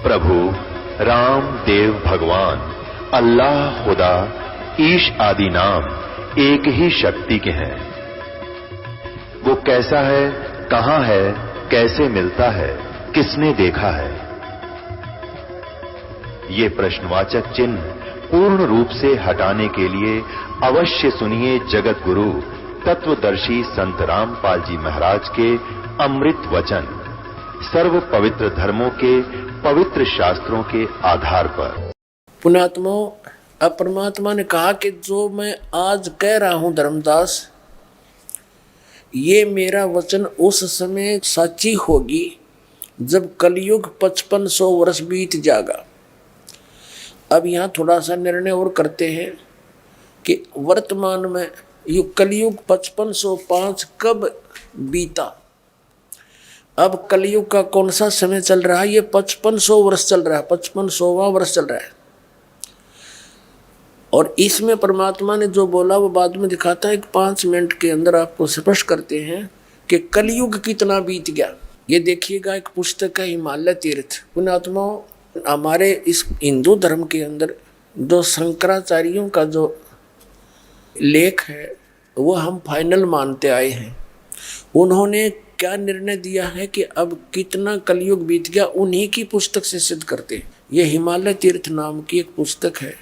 प्रभु राम देव भगवान अल्लाह खुदा ईश आदि नाम एक ही शक्ति के हैं। वो कैसा है, कहां है, कैसे मिलता है, किसने देखा है? ये प्रश्नवाचक चिन्ह पूर्ण रूप से हटाने के लिए अवश्य सुनिए जगत गुरु तत्वदर्शी संत रामपाल जी महाराज के अमृत वचन, सर्व पवित्र धर्मों के पवित्र शास्त्रों के आधार पर। पुण्यात्मा, अब परमात्मा ने कहा कि जो मैं आज कह रहा हूं धर्मदास, ये मेरा वचन उस समय सच्ची होगी जब कलयुग 5500 वर्ष बीत जाएगा। अब यहाँ थोड़ा सा निर्णय और करते हैं कि वर्तमान में ये कलयुग 5505 कब बीता। अब कलयुग का कौन सा समय चल रहा है? ये 5500 वर्ष चल रहा है, 5500वां वर्ष चल रहा है। और इसमें परमात्मा ने जो बोला वो बाद में दिखाता है। 5 मिनट के अंदर आपको स्पष्ट करते हैं कि कलयुग कितना बीत गया। ये देखिएगा, एक पुस्तक है हिमालय तीर्थ। पुण्यात्मा, हमारे इस हिंदू धर्म के अंदर जो शंकराचार्यों का जो लेख है वो हम फाइनल मानते आए हैं। उन्होंने क्या निर्णय दिया है कि अब कितना कलयुग बीत गया, उन्हीं की पुस्तक से सिद्ध करते हैं। ये हिमालय तीर्थ नाम की एक पुस्तक है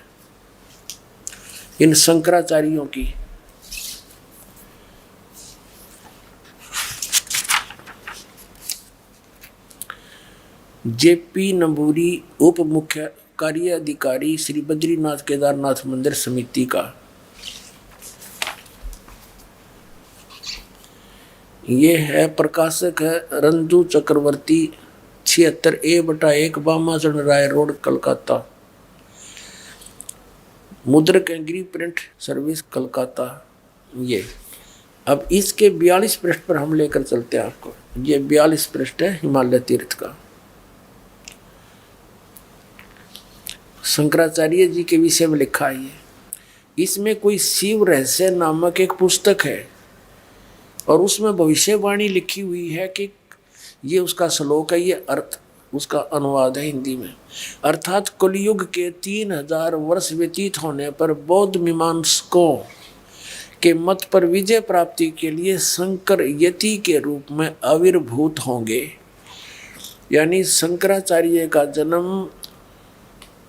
इन शंकराचार्यों की। जेपी नंबूरी, उप मुख्य कार्य अधिकारी, श्री बद्रीनाथ केदारनाथ मंदिर समिति का। ये है, प्रकाशक है रंजू चक्रवर्ती, 76A/1 बामाचरण राय रोड, कलकत्ता। मुद्रक एंग्री प्रिंट सर्विस, कलकत्ता। ये अब इसके 42 पृष्ठ पर हम लेकर चलते हैं आपको। ये 42 पृष्ठ है हिमालय तीर्थ का। शंकराचार्य जी के विषय में लिखा है। इसमें कोई शिव रहस्य नामक एक पुस्तक है और उसमें भविष्यवाणी लिखी हुई है कि ये उसका श्लोक है, ये अर्थ उसका अनुवाद है हिंदी में। अर्थात कलयुग के 3000 वर्ष व्यतीत होने पर बौद्ध मीमांसकों के मत पर विजय प्राप्ति के लिए शंकर यति के रूप में आविर्भूत होंगे। यानी शंकराचार्य का जन्म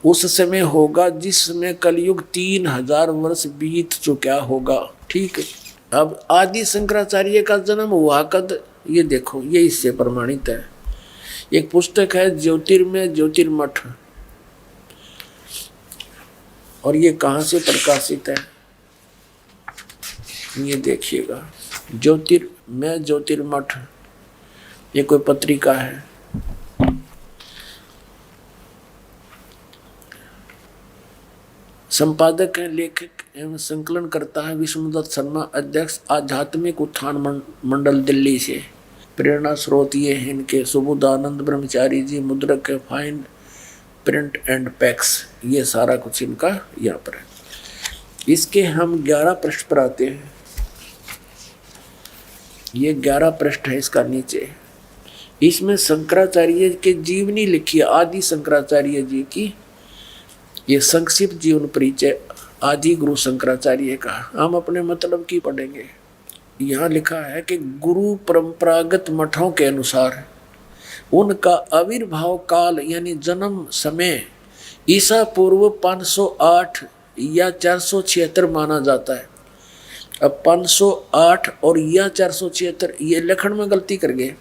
उस समय होगा जिस समय कलयुग 3000 वर्ष बीत चुका होगा। ठीक है। अब आदि शंकराचार्य का जन्म हुआ कद, ये देखो, ये इससे प्रमाणित है। एक पुस्तक है ज्योतिर्मय ज्योतिर्मठ, और ये कहाँ से प्रकाशित है ये देखिएगा। ज्योतिर्मय ज्योतिर्मठ, ये कोई पत्रिका है। संपादक है, लेखक एवं संकलन करता है विष्णुदत्त शर्मा, अध्यक्ष आध्यात्मिक उत्थान मंडल दिल्ली से। प्रेरणा स्रोत ये है इनके सुबोधानंद ब्रह्मचारी जी, मुद्रक है फाइन प्रिंट एंड पैक्स। ये सारा कुछ इनका यहाँ पर है। इसके हम 11 पृष्ठ पर आते हैं। ये 11 पृष्ठ है इसका नीचे। इसमें शंकराचार्य के जीवनी लिखी है, आदि शंकराचार्य जी की। ये संक्षिप्त जीवन परिचय आदि गुरु शंकराचार्य का हम अपने मतलब की पढ़ेंगे। यहाँ लिखा है कि गुरु परंपरागत मठों के अनुसार उनका आविर्भाव काल यानी जन्म समय ईसा पूर्व 508 या 476 माना जाता है। अब 508 और या 476 ये लेखन में गलती कर गए।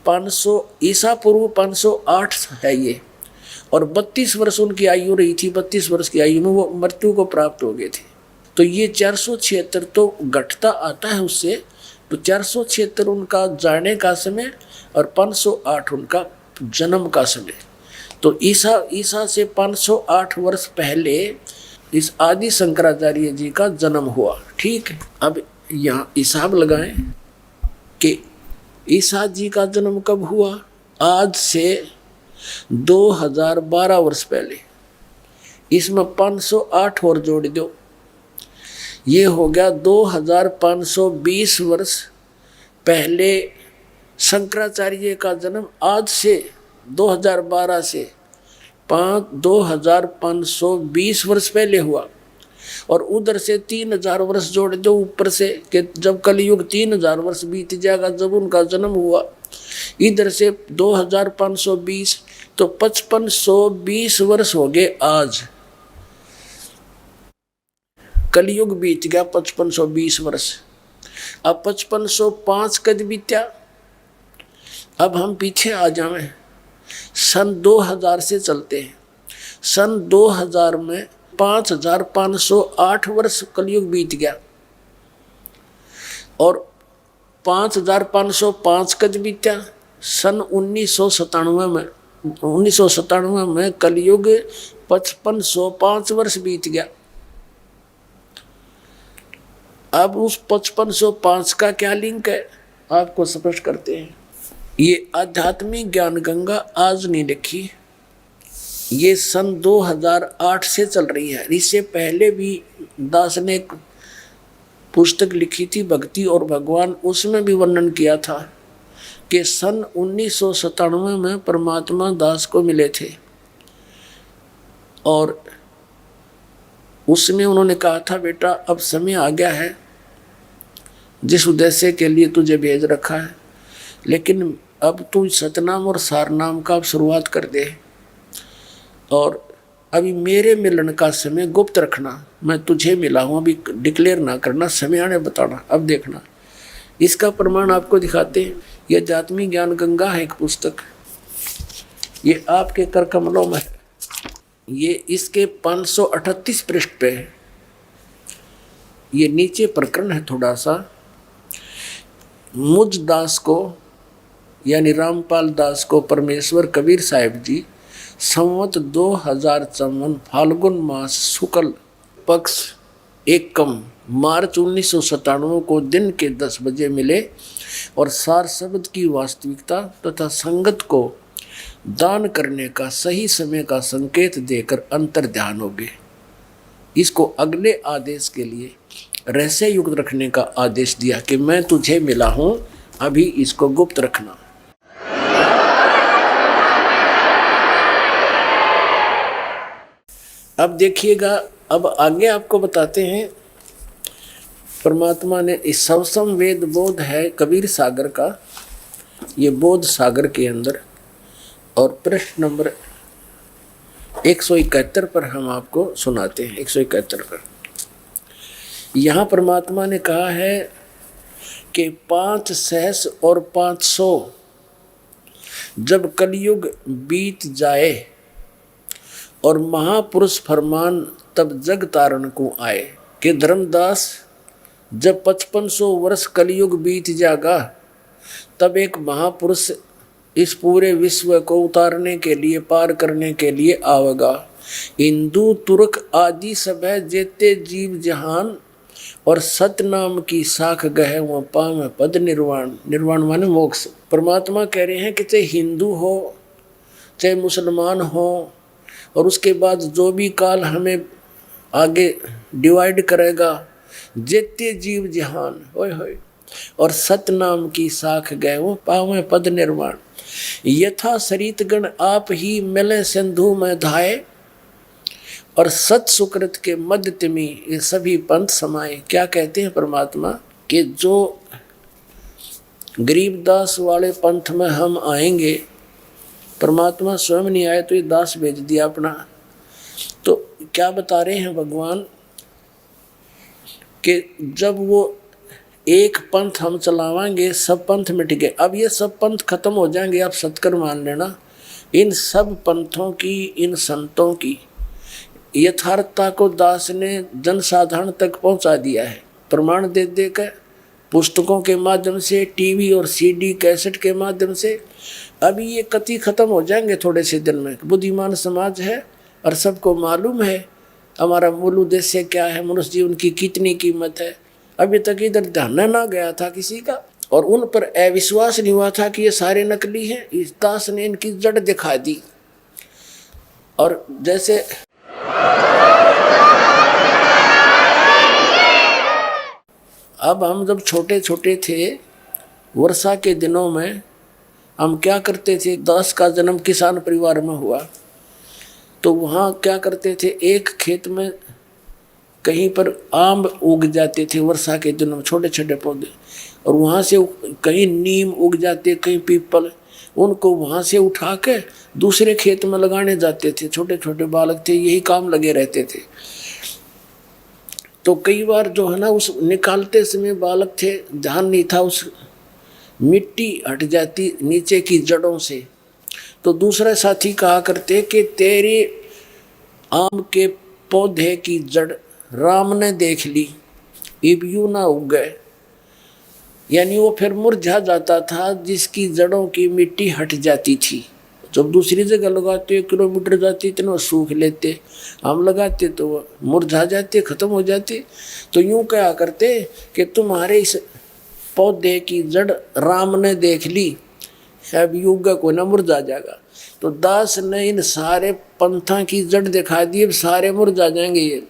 500 ईसा पूर्व 508 है ये, और 32 वर्ष उनकी आयु रही थी। 32 वर्ष की आयु में वो मृत्यु को प्राप्त हो गए थे। तो ये 476 तो घटता आता है उससे, तो 476 उनका जाने का समय और 508 उनका जन्म का समय। तो ईसा से 508 वर्ष पहले इस आदि शंकराचार्य जी का जन्म हुआ। ठीक है। अब यहाँ हिसाब लगाएं कि ईसा जी का जन्म कब हुआ। आज से 2012 वर्ष पहले। इसमें 508 और जोड़ दो, ये हो गया 2520 वर्ष पहले शंकराचार्य का जन्म। आज से 2012 से 2520 वर्ष पहले हुआ, और उधर से 3000 वर्ष जोड़ दो ऊपर से, कि जब कलयुग 3000 वर्ष बीत जाएगा जब उनका जन्म हुआ, इधर से 2520, तो 5520 वर्ष हो गए आज। कलयुग बीत गया 5520 वर्ष। अब 5505 कद बीत्या। अब हम पीछे आ जाएं, सन 2000 से चलते हैं। सन 2000 में 5508 वर्ष कलयुग बीत गया, और 5505 कद बीत्या। सन 1997 में कलयुग 5505 वर्ष बीत गया। अब उस 5505 का क्या लिंक है आपको स्पष्ट करते हैं। ये आध्यात्मिक ज्ञान गंगा आज नहीं लिखी, ये सन 2008 से चल रही है। इससे पहले भी दास ने एक पुस्तक लिखी थी भक्ति और भगवान, उसमें भी वर्णन किया था कि सन 1997 में परमात्मा दास को मिले थे, और उसमें उन्होंने कहा था बेटा अब समय आ गया है, जिस उद्देश्य के लिए तुझे भेज रखा है, लेकिन अब तू सतनाम और सारनाम का शुरुआत कर दे, और अभी मेरे मिलन का समय गुप्त रखना, मैं तुझे मिला हूँ, अभी डिक्लेयर ना करना, समय आने बताना। अब देखना, इसका प्रमाण आपको दिखाते हैं। यह आध्यात्मिक ज्ञान गंगा है एक पुस्तक, ये आपके कर कमलों में है। ये इसके 538 पृष्ठ पे है। ये नीचे प्रकरण है थोड़ा सा। मुझ दास को यानी रामपाल दास को परमेश्वर कबीर साहिब जी संवत 2054 फाल्गुन मास शुक्ल पक्ष एकम मार्च 1997 को दिन के 10 बजे मिले, और सार शब्द की वास्तविकता तथा संगत को दान करने का सही समय का संकेत देकर अंतर ध्यान हो गए। इसको अगले आदेश के लिए रहस्य युक्त रखने का आदेश दिया कि मैं तुझे मिला हूं, अभी इसको गुप्त रखना। अब देखिएगा, अब आगे आपको बताते हैं। परमात्मा ने इस सवसम वेद बोध है कबीर सागर का, ये बोध सागर के अंदर, और पृष्ठ नंबर 171 पर हम आपको सुनाते हैं। 171 पर यहाँ परमात्मा ने कहा है कि 5 सहस और 500 जब कलयुग बीत जाए और महापुरुष फरमान तब जग तारण को आए, कि धर्मदास जब 5500 वर्ष कलयुग बीत जाएगा तब एक महापुरुष इस पूरे विश्व को उतारने के लिए, पार करने के लिए आवेगा। हिंदू तुर्क आदि सब है जेते जीव जहान, और सतनाम की साख गहे वह पाम पद निर्वाण। निर्वाण माने मोक्ष। परमात्मा कह रहे हैं कि चाहे हिंदू हो चाहे मुसलमान हो, और उसके बाद जो भी काल हमें आगे डिवाइड करेगा, जेते जीव जहान होय होय, और सतनाम की साख गए वो पावे पद निर्वाण। यथा सरित गण आप ही मिले सिंधु में धाये, और सत सुकृत के मध्य तिमी ये सभी पंथ समाये। क्या कहते हैं परमात्मा कि जो गरीबदास वाले पंथ में हम आएंगे, परमात्मा स्वयं नहीं आए तो ये दास भेज दिया अपना, तो क्या बता रहे हैं भगवान कि जब वो एक पंथ हम चलावाएंगे सब पंथ मिट गए। अब ये सब पंथ खत्म हो जाएंगे, आप सत्कर मान लेना। इन सब पंथों की, इन संतों की यथार्थता को दास ने जनसाधारण तक पहुंचा दिया है, प्रमाण दे देकर, पुस्तकों के माध्यम से, टीवी और सीडी कैसेट के माध्यम से। अभी ये कति खत्म हो जाएंगे थोड़े से दिन में। बुद्धिमान समाज है और सबको मालूम है हमारा मूल उद्देश्य क्या है, मनुष्य जीवन की कितनी कीमत है। अभी तक इधर ध्यान ना गया था किसी का, और उन पर अविश्वास नहीं हुआ था कि ये सारे नकली हैं। इस दास ने इनकी जड़ दिखा दी। और जैसे अब हम जब छोटे छोटे थे, वर्षा के दिनों में हम क्या करते थे, दास का जन्म किसान परिवार में हुआ, तो वहाँ क्या करते थे, एक खेत में कहीं पर आम उग जाते थे वर्षा के दिनों में, छोटे छोटे पौधे, और वहाँ से कहीं नीम उग जाते, कहीं पीपल, उनको वहाँ से उठा के दूसरे खेत में लगाने जाते थे। छोटे छोटे बालक थे, यही काम लगे रहते थे। तो कई बार जो है ना, उस निकालते समय बालक थे, ध्यान नहीं था, उस मिट्टी हट जाती नीचे की जड़ों से। तो दूसरा साथी कहा करते कि तेरे आम के पौधे की जड़ राम ने देख ली, अब यूं ना उग गए। यानी वो फिर मुरझा जाता था जिसकी जड़ों की मिट्टी हट जाती थी। जब दूसरी जगह लगाते 1 किलोमीटर जाते इतना सूख लेते, हम लगाते तो वो मुरझा जाते, खत्म हो जाते। तो यूं कहा करते कि तुम्हारे इस पौधे की जड़ राम ने देख ली, अब युग को न मुरझा जाएगा। तो दास ने इन सारे पंथा की जड़ दिखा दी, अब सारे मुरझा जाएंगे, ये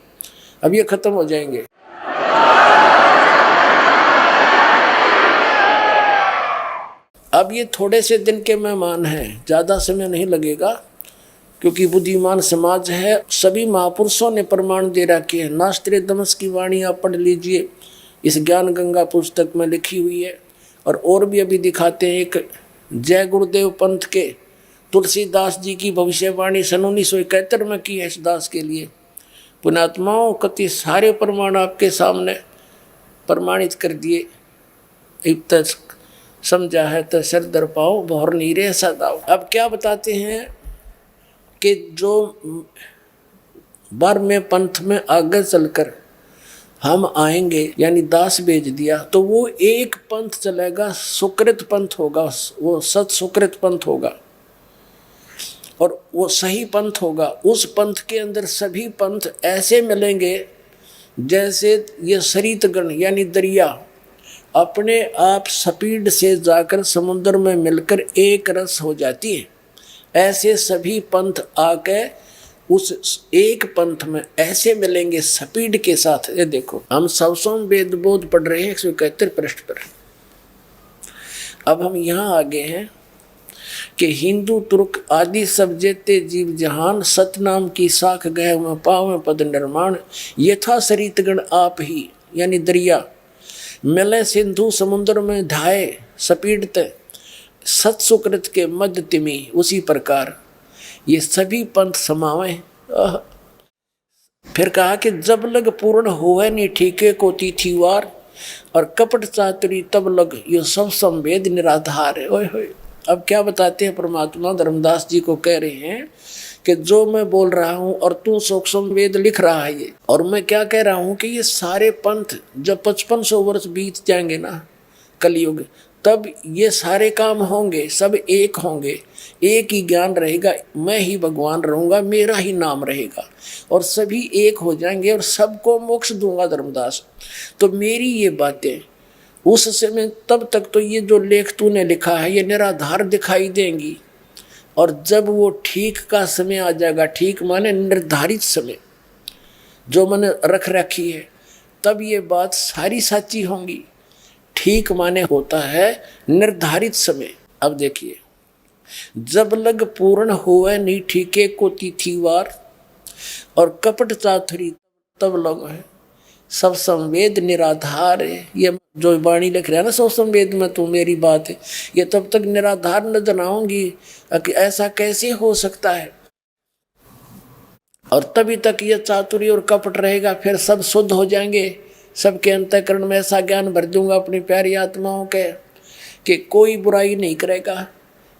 अब ये खत्म हो जाएंगे। अब ये थोड़े से दिन के मेहमान हैं, ज़्यादा समय नहीं लगेगा, क्योंकि बुद्धिमान समाज है। सभी महापुरुषों ने प्रमाण दे रखे हैं। नास्त्रेदमस की वाणी आप पढ़ लीजिए, इस ज्ञान गंगा पुस्तक में लिखी हुई है। और भी अभी दिखाते हैं, एक जय गुरुदेव पंथ के तुलसीदास जी की भविष्यवाणी सन 1971 में की है इस दास के लिए। पुण्यात्माओं, कति सारे प्रमाण आपके सामने प्रमाणित कर दिए। अब तक समझा है तो सर दर पाओ, बहुर नीरे सदाओ। अब क्या बताते हैं कि जो 12वें पंथ में आगे चलकर हम आएंगे, यानी दास भेज दिया, तो वो एक पंथ चलेगा, सुकृत पंथ होगा, वो सत सुकृत पंथ होगा और वो सही पंथ होगा। उस पंथ के अंदर सभी पंथ ऐसे मिलेंगे जैसे ये सरितगण यानी दरिया अपने आप स्पीड से जाकर समुद्र में मिलकर एक रस हो जाती है। ऐसे सभी पंथ आके उस एक पंथ में ऐसे मिलेंगे स्पीड के साथ। ये देखो, हम सबसोम वेद बोध पढ़ रहे हैं 171 पृष्ठ पर। अब हम यहाँ आगे हैं कि हिंदू तुर्क आदि सब जेते जीव जहान, सतनाम की साख गए में पावे पद निर्माण। यथा सरितगण आप ही यानी दरिया मिले सिंधु समुद्र में ढाए स्पीड ते, सत सुकृत के मध्य तिमी, उसी प्रकार ये सभी पंथ समावे। फिर कहा कि जब लग पूर्ण होवे नी ठीके को तिथिवार, और कपट चातुरी तब लग ये सब संवेद निराधार है। ओए होए, अब क्या बताते हैं परमात्मा? धर्मदास जी को कह रहे हैं कि जो मैं बोल रहा हूँ और तू सूक्ष्म वेद लिख रहा है ये, और मैं क्या कह रहा हूँ कि ये सारे पंथ जब 5500 वर्ष बीत जाएंगे ना कलयुग, तब ये सारे काम होंगे, सब एक होंगे, एक ही ज्ञान रहेगा, मैं ही भगवान रहूँगा, मेरा ही नाम रहेगा और सभी एक हो जाएंगे और सबको मोक्ष दूंगा धर्मदास। तो मेरी ये बातें उस समय तब तक तो ये जो लेख तूने लिखा है ये निराधार दिखाई देंगी, और जब वो ठीक का समय आ जाएगा, ठीक माने निर्धारित समय जो मैंने रख रखी है, तब ये बात सारी सच्ची होंगी। ठीक माने होता है निर्धारित समय। अब देखिए, जब लग पूर्ण होवे नी ठीके को तिथिवार, और कपट चातुरी तब लग है सब संवेद निराधार है। ये जो वाणी लिख रहा है ना, सब संवेद में तो मेरी बात है, ये तब तक निराधार नजर आऊंगी कि ऐसा कैसे हो सकता है, और तभी तक ये चातुरी और कपट रहेगा। फिर सब शुद्ध हो जाएंगे, सबके अंतःकरण में ऐसा ज्ञान भर दूंगा अपनी प्यारी आत्माओं के कि कोई बुराई नहीं करेगा,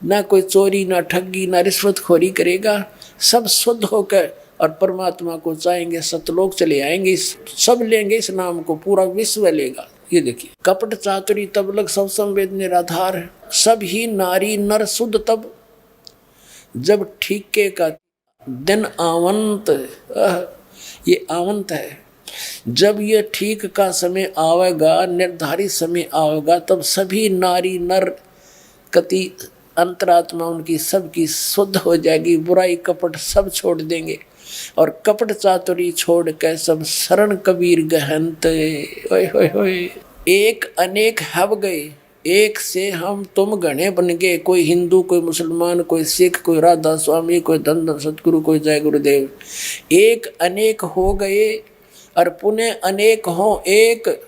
ना कोई चोरी, ना ठगी, ना रिश्वतखोरी करेगा, सब शुद्ध होकर और परमात्मा को चाहेंगे, सतलोक चले आएंगे, सब लेंगे इस नाम को, पूरा विश्व लेगा। ये देखिए, कपट चातुरी तब लग सब संवेद निराधार है, सब ही नारी नर शुद्ध तब, जब ठीके का दिन आवंत, ये आवंत है, जब ये ठीक का समय आवेगा, निर्धारित समय आवेगा, तब सभी नारी नर कति अंतरात्मा उनकी सबकी शुद्ध हो जाएगी, बुराई कपट सब छोड़ देंगे और कपट चातुरी छोड़ के सब शरण कबीर गहनत। ओए होए होए, एक अनेक हव गए, एक से हम तुम घने बन गए, कोई हिंदू, कोई मुसलमान, कोई सिख, कोई राधा स्वामी, कोई धन सतगुरु, कोई जय गुरुदेव। एक अनेक हो गए और पुनः अनेक हो एक,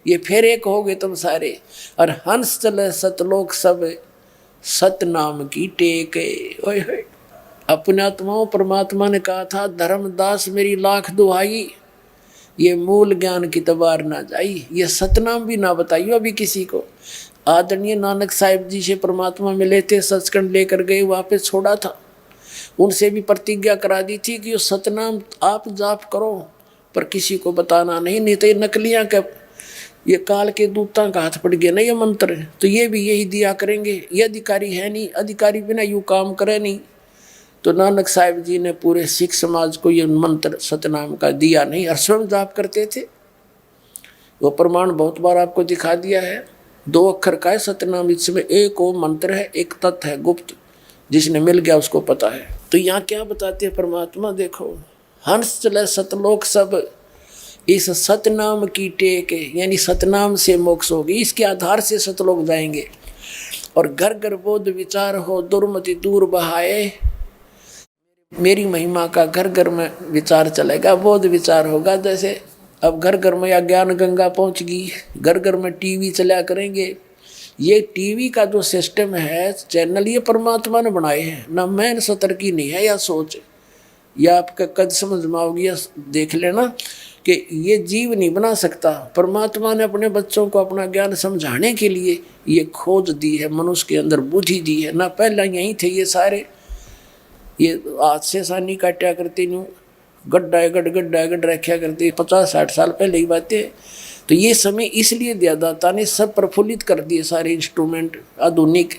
ये फिर एक हो गए तुम सारे। और हंस चले सतलोक सब, सतनाम की टेक। ओए अपने आत्माओं, परमात्मा ने कहा था धर्मदास मेरी लाख दुहाई, ये मूल ज्ञान की तबार ना जाई। ये सतनाम भी ना बताइयो अभी किसी को। आदरणीय नानक साहिब जी से परमात्मा मिले थे, सचखंड लेकर गए, वापस छोड़ा था। उनसे भी प्रतिज्ञा करा दी थी कि ये सतनाम आप जाप करो पर किसी को बताना नहीं, नहीं तो ये नकलियां का, ये काल के दूतां का हाथ पड़ गया ना ये मंत्र, तो ये भी यही दिया करेंगे। ये अधिकारी है नहीं, अधिकारी बिना यूँ काम करे नहीं। तो नानक साहिब जी ने पूरे सिख समाज को ये मंत्र सतनाम का दिया नहीं, और स्वयं जाप करते थे। वो प्रमाण बहुत बार आपको दिखा दिया है। 2 अक्षर का है सतनाम, इसमें एक वो मंत्र है, एक तत्व है गुप्त, जिसने मिल गया उसको पता है। तो यहाँ क्या बताते हैं परमात्मा, देखो हंस चले सतलोक सब, इस सतनाम की टेक, यानी सतनाम से मोक्ष होगी, इसके आधार से सतलोक जाएंगे। और घर घर बोध विचार हो, दुर्मति दूर बहाए, मेरी महिमा का घर घर में विचार चलेगा, बोध विचार होगा। जैसे अब घर घर में या ज्ञान गंगा पहुंच गई, घर घर में टीवी चला करेंगे। ये टीवी का जो सिस्टम है, चैनल, ये परमात्मा ने बनाए हैं ना, मैं सतर्की नहीं है या सोच, या आपका कद समझ में आओगी, या देख लेना कि ये जीव नहीं बना सकता। परमात्मा ने अपने बच्चों को अपना ज्ञान समझाने के लिए ये खोज दी है, मनुष्य के अंदर बुद्धि दी है ना। पहला यहीं थे ये सारे, ये आज से सानी काटा करते न्यू गड्ढा गड्ढा रखा करते, 50-60 साल पहले ही बातें। तो ये समय इसलिए दिया दाता ने, सब प्रफुल्लित कर दिए सारे इंस्ट्रूमेंट आधुनिक।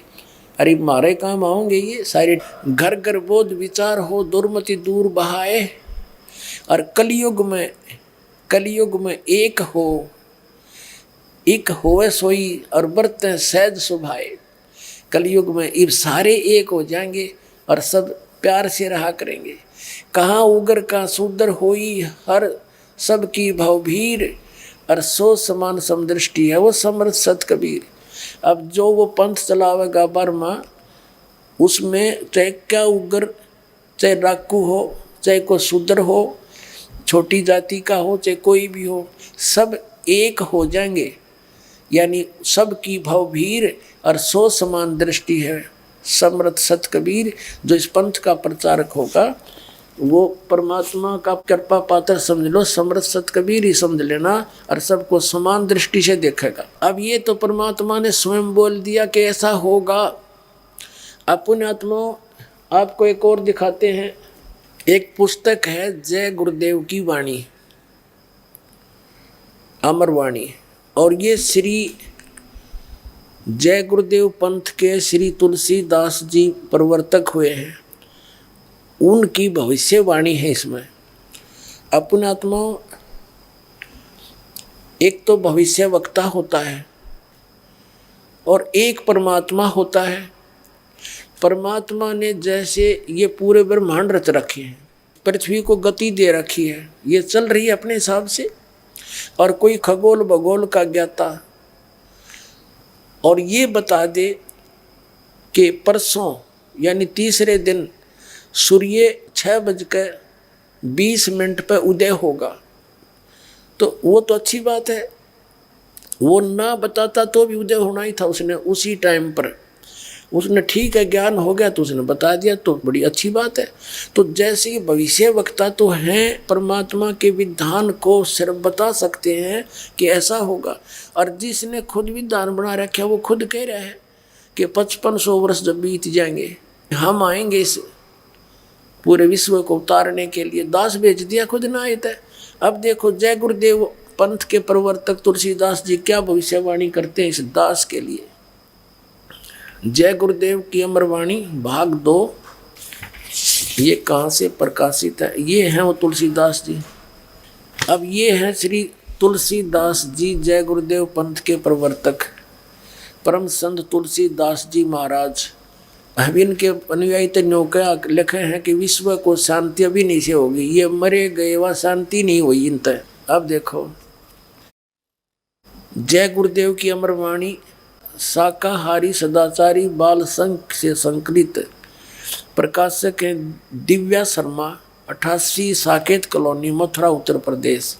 अरे मारे काम आओगे ये सारे। घर घर बोध विचार हो, दुर्मति दूर बहाए, और कलयुग में एक होवे सोई, और बरतें सहज सुभाए। कलयुग में इब सारे एक हो जाएंगे और सब प्यार से रहा करेंगे। कहाँ उगर का सुंदर होई, हर सब की भवभीर, और सो समान समदृष्टि है वो समर्थ सत कबीर। अब जो वो पंथ चलावेगा बर्मा, उसमें चाहे क्या उगर, चाहे डाकू हो, चाहे कोई शूद्र हो, छोटी जाति का हो, चाहे कोई भी हो, सब एक हो जाएंगे। यानी सब की भवभीर और सो समान दृष्टि है समर्थ सत कबीर। जो इस पंथ का प्रचारक होगा वो परमात्मा का कृपा पात्र समझ लो, समर्थ सत कबीर ही समझ लेना, और सबको समान दृष्टि से देखेगा। अब ये तो परमात्मा ने स्वयं बोल दिया कि ऐसा होगा। अपने आत्मा आपको एक और दिखाते हैं। एक पुस्तक है जय गुरुदेव की वाणी, अमर वाणी, और ये श्री जय गुरुदेव पंथ के श्री तुलसीदास जी प्रवर्तक हुए हैं, उनकी भविष्यवाणी है इसमें। अपने आत्मा एक तो भविष्य वक्ता होता है और एक परमात्मा होता है। परमात्मा ने जैसे ये पूरे ब्रह्मांड रच रखे हैं, पृथ्वी को गति दे रखी है, ये चल रही है अपने हिसाब से, और कोई खगोल भगोल का ज्ञाता और ये बता दे कि परसों यानी तीसरे दिन सूर्य 6:20 पर उदय होगा, तो वो तो अच्छी बात है। वो ना बताता तो भी उदय होना ही था उसने उसी टाइम पर, उसने ठीक है ज्ञान हो गया तो उसने बता दिया, तो बड़ी अच्छी बात है। तो जैसे ही भविष्य वक्ता तो हैं, परमात्मा के विधान को सिर्फ बता सकते हैं कि ऐसा होगा। और जिसने खुद विधान बना रखा है वो खुद कह रहा है कि 5500 वर्ष जब बीत जाएंगे हम आएंगे इस पूरे विश्व को उतारने के लिए। दास भेज दिया, खुद ना आए थे। अब देखो जय गुरुदेव पंथ के प्रवर्तक तुलसीदास जी क्या भविष्यवाणी करते हैं इस दास के लिए। जय गुरुदेव की अमरवाणी भाग 2, ये कहाँ से प्रकाशित है? ये हैं वो तुलसीदास जी। अब ये हैं श्री तुलसीदास जी, जय गुरुदेव पंथ के प्रवर्तक परम संत तुलसीदास जी महाराज। अब इनके अनुयायी तो नौका लिखे हैं कि विश्व को शांति अभी नहीं से होगी, ये मरे गए वह शांति नहीं हुई इन तक। अब देखो जय गुरुदेव की अमरवाणी शाकाहारी सदाचारी बाल संघ से संकलित प्रकाशक हैं दिव्या शर्मा, 88 साकेत कॉलोनी, मथुरा, उत्तर प्रदेश।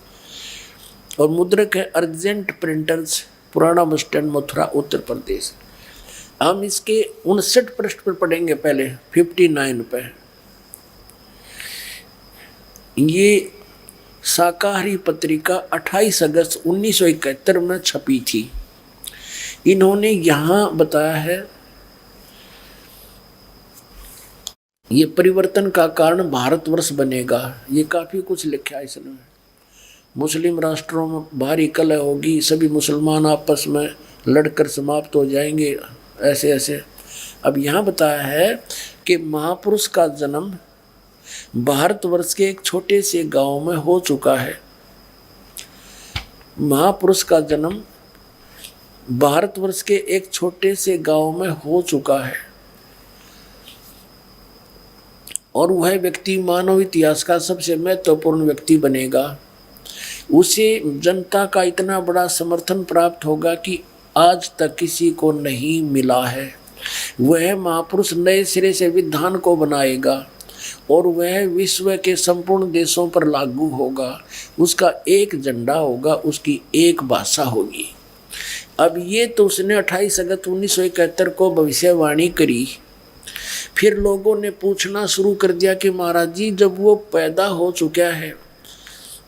और मुद्रक है अर्जेंट प्रिंटर्स, पुराना बस स्टैंड, मथुरा, उत्तर प्रदेश। हम इसके 59 पृष्ठ पर पढ़ेंगे, पहले 59 पे। ये शाकाहारी पत्रिका 28 अगस्त 1971 में छपी थी। इन्होंने यहाँ बताया है ये परिवर्तन का कारण भारतवर्ष बनेगा। ये काफ़ी कुछ लिखा है इसने। मुस्लिम राष्ट्रों में भारी कलह होगी, सभी मुसलमान आपस में लड़कर समाप्त हो जाएंगे, ऐसे ऐसे। अब यहाँ बताया है कि महापुरुष का जन्म भारतवर्ष के एक छोटे से गांव में हो चुका है। महापुरुष का जन्म भारतवर्ष के एक छोटे से गांव में हो चुका है और वह व्यक्ति मानव इतिहास का सबसे महत्वपूर्ण व्यक्ति बनेगा। उसे जनता का इतना बड़ा समर्थन प्राप्त होगा कि आज तक किसी को नहीं मिला है। वह महापुरुष नए सिरे से विधान को बनाएगा और वह विश्व के संपूर्ण देशों पर लागू होगा। उसका एक झंडा होगा, उसकी एक भाषा होगी। अब ये तो उसने 28 अगस्त 1971 को भविष्यवाणी करी। फिर लोगों ने पूछना शुरू कर दिया कि महाराज जी, जब वो पैदा हो चुका है,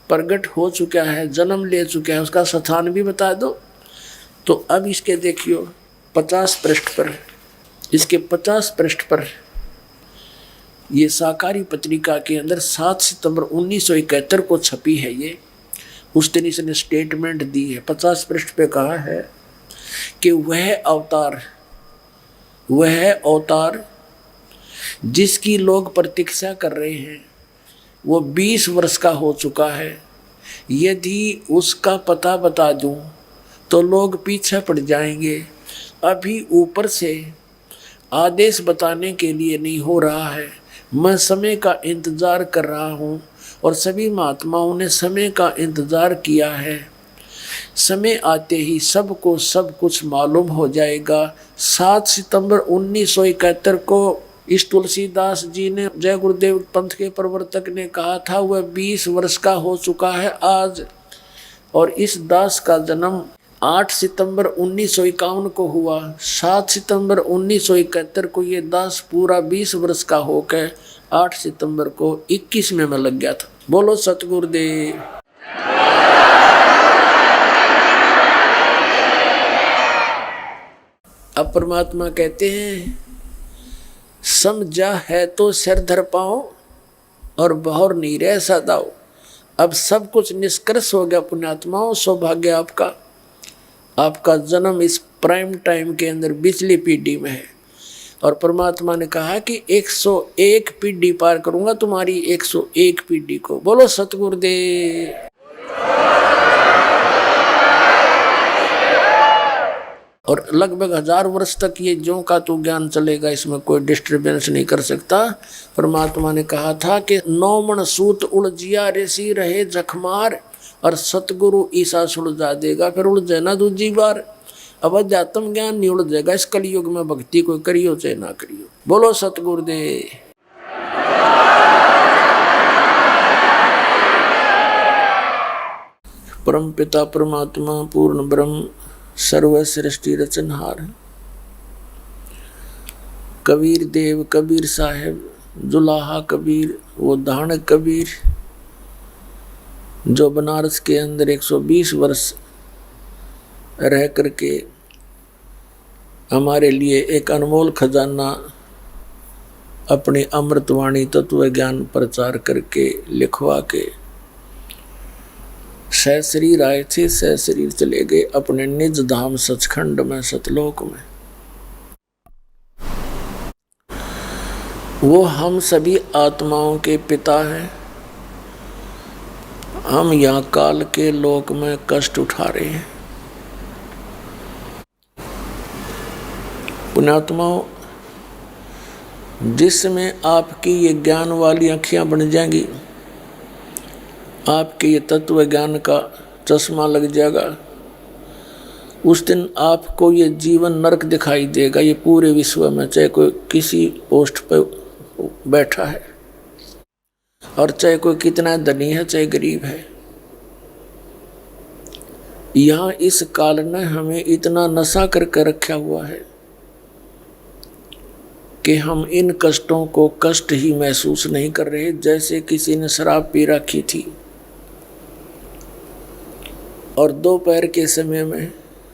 प्रगट हो चुका है, जन्म ले चुका है, उसका स्थान भी बता दो। तो अब इसके देखियो 50 पृष्ठ पर, इसके 50 पृष्ठ पर ये शाकाहारी पत्रिका के अंदर 7 सितंबर 1971 को छपी है। ये उस दिन इसने स्टेटमेंट दी है। 50 पृष्ठ पे कहा है कि वह अवतार जिसकी लोग प्रतीक्षा कर रहे हैं वो 20 वर्ष का हो चुका है। यदि उसका पता बता दूं तो लोग पीछे पड़ जाएंगे। अभी ऊपर से आदेश बताने के लिए नहीं हो रहा है। मैं समय का इंतज़ार कर रहा हूँ और सभी महात्माओं ने समय का इंतज़ार किया है। समय आते ही सबको सब कुछ मालूम हो जाएगा। 7 सितंबर 1971 को इस तुलसीदास जी ने, जय गुरुदेव पंथ के प्रवर्तक ने कहा था, वह 20 वर्ष का हो चुका है आज। और इस दास का जन्म 8 सितंबर 1951 को हुआ। 7 सितंबर 1971 को ये दास पूरा 20 वर्ष का होकर 8 सितंबर को 21वें में लग गया था। बोलो सतगुरुदेव। अब परमात्मा कहते हैं, समझा है तो सिर धर पाओ और बहुर नहीं रह सदाओ। अब सब कुछ निष्कर्ष हो गया पुण्यात्माओं। सौभाग्य आपका, आपका जन्म इस प्राइम टाइम के अंदर बिजली पीढ़ी में है। और परमात्मा ने कहा कि 101 पीढ़ी पार करूंगा तुम्हारी 101 पीढ़ी को। बोलो सतगुरुदेव। और लगभग 1000 वर्ष तक ये ज्यों का तो ज्ञान चलेगा, इसमें कोई डिस्टर्बेंस नहीं कर सकता। परमात्मा ने कहा था कि 9 मन सूत उलझिया ऋषि रहे जखमार और सतगुरु ईसा सुलझा देगा। फिर उलझे ना दूजी बार। अब अध्यात्म ज्ञान नहीं उलझेगा इस कलयुग में। भक्ति कोई करियो चाहे ना करियो। बोलो सतगुरुदेव। परम पिता परमात्मा पूर्ण ब्रह्म सर्व सृष्टि रचनहार कबीर देव कबीर साहेब जुलाहा कबीर वो धान कबीर जो बनारस के अंदर 120 वर्ष रह करके हमारे लिए एक अनमोल खजाना अपनी अमृतवाणी तत्व ज्ञान प्रचार करके लिखवा के सहशरीर आए थे, सहशरीर चले गए अपने निज धाम सचखंड में, सतलोक में। वो हम सभी आत्माओं के पिता हैं। हम यहाँ काल के लोक में कष्ट उठा रहे हैं। पुण्यात्माओं, जिसमें आपकी ये ज्ञान वाली आँखियाँ बन जाएंगी, आपके ये तत्व ज्ञान का चश्मा लग जाएगा, उस दिन आपको ये जीवन नरक दिखाई देगा। ये पूरे विश्व में चाहे कोई किसी पोस्ट पर बैठा है और चाहे कोई कितना धनी है चाहे गरीब है, यहाँ इस काल ने हमें इतना नशा करके रखा हुआ है कि हम इन कष्टों को कष्ट ही महसूस नहीं कर रहे, जैसे किसी ने शराब पी रखी थी और दोपहर के समय में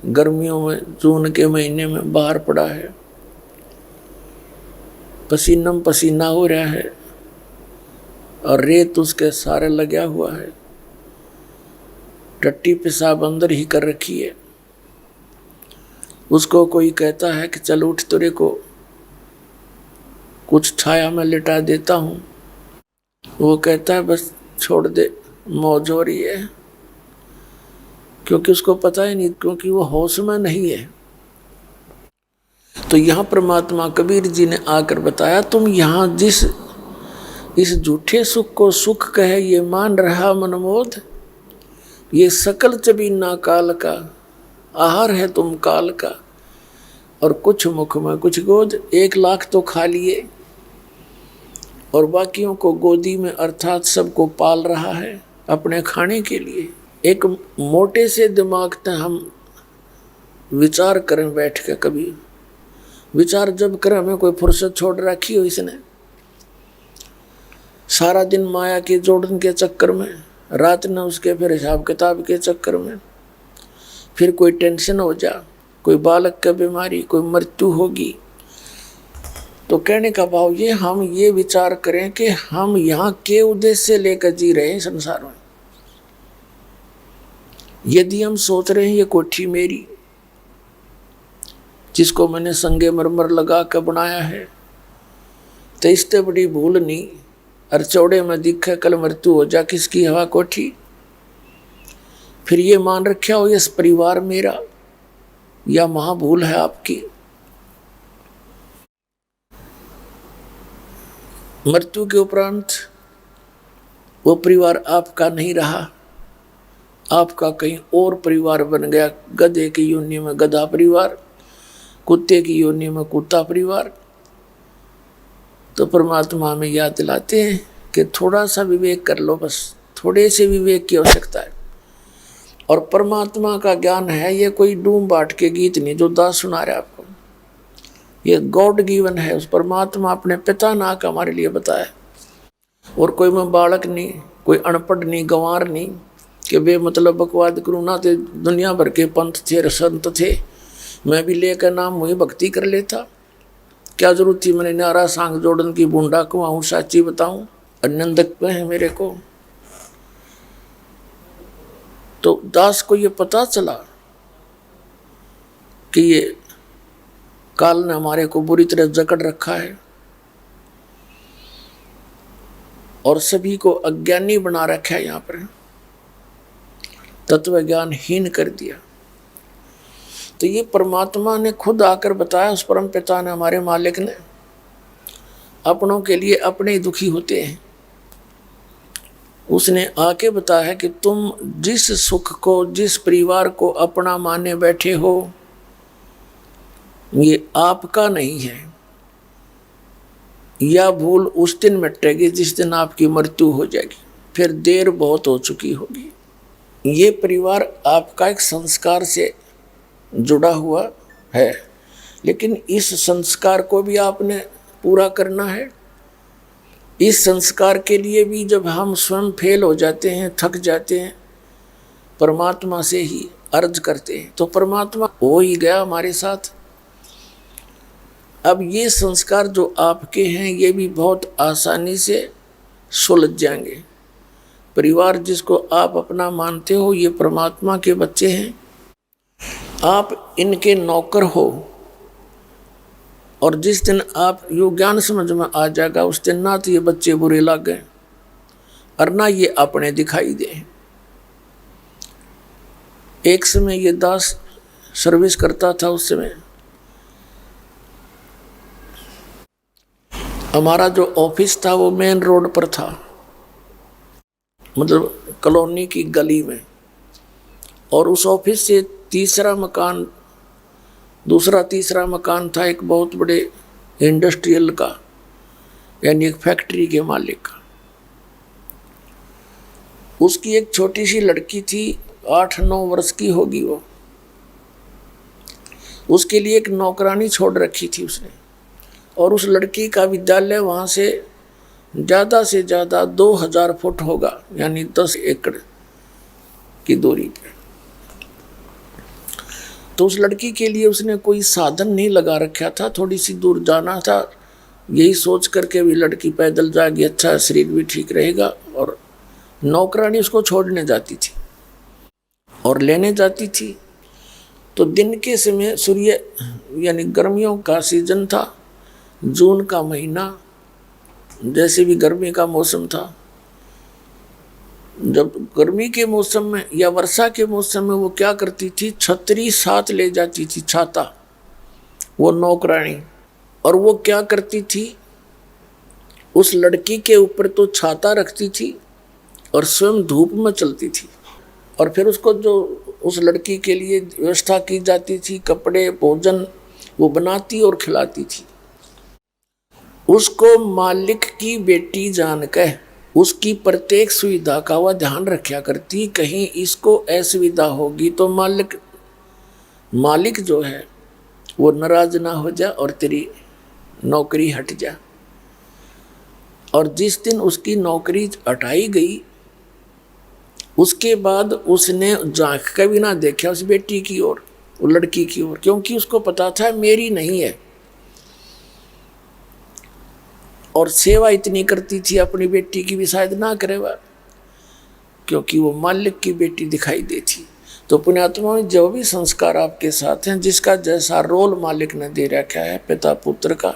गर्मियों में जून के महीने में बाहर पड़ा है, पसीना पसीना हो रहा है और रेत उसके सारे लगा हुआ है, टट्टी पेशाब अंदर ही कर रखी है। उसको कोई कहता है कि चल उठ, तेरे को कुछ छाया में लिटा देता हूं। वो कहता है बस छोड़ दे, मौज हो रही है, क्योंकि उसको पता ही नहीं, क्योंकि वो होश में नहीं है। तो यहाँ परमात्मा कबीर जी ने आकर बताया, तुम यहाँ जिस इस झूठे सुख को सुख कहे ये मान रहा मनमोद, ये सकल चबीना काल का आहार है तुम काल का, और कुछ मुख में कुछ गोद। 1 लाख तो खा लिए और बाकियों को गोदी में, अर्थात सबको पाल रहा है अपने खाने के लिए। एक मोटे से दिमाग से हम विचार करें बैठ के, कभी विचार जब करें, हमें कोई फुर्सत छोड़ रखी हो इसने, सारा दिन माया के जोड़न के चक्कर में, रात न उसके फिर हिसाब किताब के चक्कर में, फिर कोई टेंशन हो जा, कोई बालक का बीमारी, कोई मृत्यु होगी। तो कहने का भाव ये, हम ये विचार करें कि हम यहाँ के उद्देश्य से लेकर जी रहे हैं संसार में। यदि हम सोच रहे हैं ये कोठी मेरी, जिसको मैंने संगे मरमर लगा कर बनाया है, तो इससे बड़ी भूल नहीं, और चौड़े में दिखे कल मृत्यु हो जा, किसकी हवा कोठी। फिर ये मान रखा हो ये परिवार मेरा, या महाभूल है आपकी। मृत्यु के उपरांत वो परिवार आपका नहीं रहा, आपका कहीं और परिवार बन गया। गधे की योनि में गधा परिवार, कुत्ते की योनि में कुत्ता परिवार। तो परमात्मा हमें याद दिलाते हैं कि थोड़ा सा विवेक कर लो, बस थोड़े से विवेक की आवश्यकता है। और परमात्मा का ज्ञान है, ये कोई डूम बाट के गीत नहीं जो दास सुना रहे आपको, ये गॉड गिवन है। उस परमात्मा अपने पिता ना का हमारे लिए बताया। और कोई मैं बालक नहीं, कोई अनपढ़ नहीं, गंवार नहीं कि बे मतलब बकवाद करूँ ना। तो दुनिया भर के पंथ थे, संत थे, मैं भी लेकर नाम वही भक्ति कर लेता। क्या जरूरत थी मैंने नारा सांग जोड़न की, बूंदा कुआऊँ साची बताऊँ, आनंदक पे है मेरे को। तो दास को ये पता चला कि ये काल ने हमारे को बुरी तरह जकड़ रखा है और सभी को अज्ञानी बना रखा है, यहाँ पर तत्व ज्ञान हीन कर दिया। तो ये परमात्मा ने खुद आकर बताया, उस परम पिता ने, हमारे मालिक ने, अपनों के लिए अपने ही दुखी होते हैं। उसने आके बताया कि तुम जिस सुख को, जिस परिवार को अपना माने बैठे हो, ये आपका नहीं है। यह भूल उस दिन मिटेगी जिस दिन आपकी मृत्यु हो जाएगी, फिर देर बहुत हो चुकी होगी। ये परिवार आपका एक संस्कार से जुड़ा हुआ है, लेकिन इस संस्कार को भी आपने पूरा करना है। इस संस्कार के लिए भी जब हम स्वयं फेल हो जाते हैं, थक जाते हैं, परमात्मा से ही अर्ज करते हैं, तो परमात्मा हो ही गया हमारे साथ। अब ये संस्कार जो आपके हैं ये भी बहुत आसानी से सुलझ जाएंगे। परिवार जिसको आप अपना मानते हो, ये परमात्मा के बच्चे हैं, आप इनके नौकर हो। और जिस दिन आप यो ज्ञान समझ में आ जाएगा, उस दिन ना तो ये बच्चे बुरे लगे और ना ये अपने दिखाई दे। एक समय ये दास सर्विस करता था, उस समय हमारा जो ऑफिस था वो मेन रोड पर था, मतलब कॉलोनी की गली में। और उस ऑफिस से तीसरा मकान, दूसरा तीसरा मकान था एक बहुत बड़े इंडस्ट्रियल का, यानी एक फैक्ट्री के मालिक का। उसकी एक छोटी सी लड़की थी, 8-9 वर्ष की होगी वो। उसके लिए एक नौकरानी छोड़ रखी थी उसने, और उस लड़की का विद्यालय वहाँ से ज़्यादा 2000 फुट होगा, यानी 10 एकड़ की दूरी पे। तो उस लड़की के लिए उसने कोई साधन नहीं लगा रखा था, थोड़ी सी दूर जाना था, यही सोच करके भी लड़की पैदल जाएगी, अच्छा शरीर भी ठीक रहेगा। और नौकरानी उसको छोड़ने जाती थी और लेने जाती थी। तो दिन के समय सूर्य, यानी गर्मियों का सीजन था, जून का महीना, जैसे भी गर्मी का मौसम था। जब गर्मी के मौसम में या वर्षा के मौसम में वो क्या करती थी, छतरी साथ ले जाती थी, छाता, वो नौकरानी। और वो क्या करती थी, उस लड़की के ऊपर तो छाता रखती थी और स्वयं धूप में चलती थी। और फिर उसको जो उस लड़की के लिए व्यवस्था की जाती थी, कपड़े, भोजन, वो बनाती और खिलाती थी। उसको मालिक की बेटी जानकर उसकी प्रत्येक सुविधा का वह ध्यान रखा करती, कहीं इसको असुविधा होगी तो मालिक जो है वो नाराज ना हो जा और तेरी नौकरी हट जा। और जिस दिन उसकी नौकरी हटाई गई, उसके बाद उसने झांक कर भी ना देखा उस बेटी की ओर, वो लड़की की ओर, क्योंकि उसको पता था मेरी नहीं है। और सेवा इतनी करती थी अपनी बेटी की भी शायद ना करे वह, क्योंकि वो मालिक की बेटी दिखाई देती। तो पुण्यात्मा में जो भी संस्कार आपके साथ हैं, जिसका जैसा रोल मालिक ने दे रखा है, पिता पुत्र का,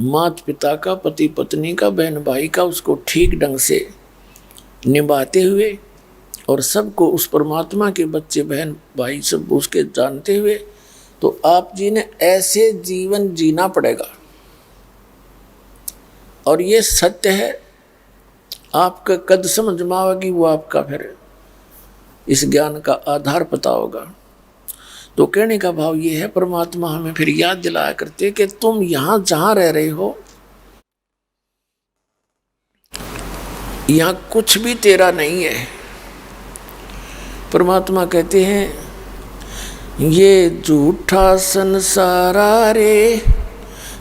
माता पिता का, पति पत्नी का, बहन भाई का, उसको ठीक ढंग से निभाते हुए और सबको उस परमात्मा के बच्चे बहन भाई सब उसके जानते हुए, तो आप जी ने ऐसे जीवन जीना पड़ेगा। और ये सत्य है, आपका कद समझ में आवेगी, वो आपका फिर इस ज्ञान का आधार पता होगा। तो कहने का भाव ये है, परमात्मा हमें फिर याद दिलाया करते कि तुम यहाँ जहाँ रह रहे हो, यहाँ कुछ भी तेरा नहीं है। परमात्मा कहते हैं, ये झूठा संसारा रे,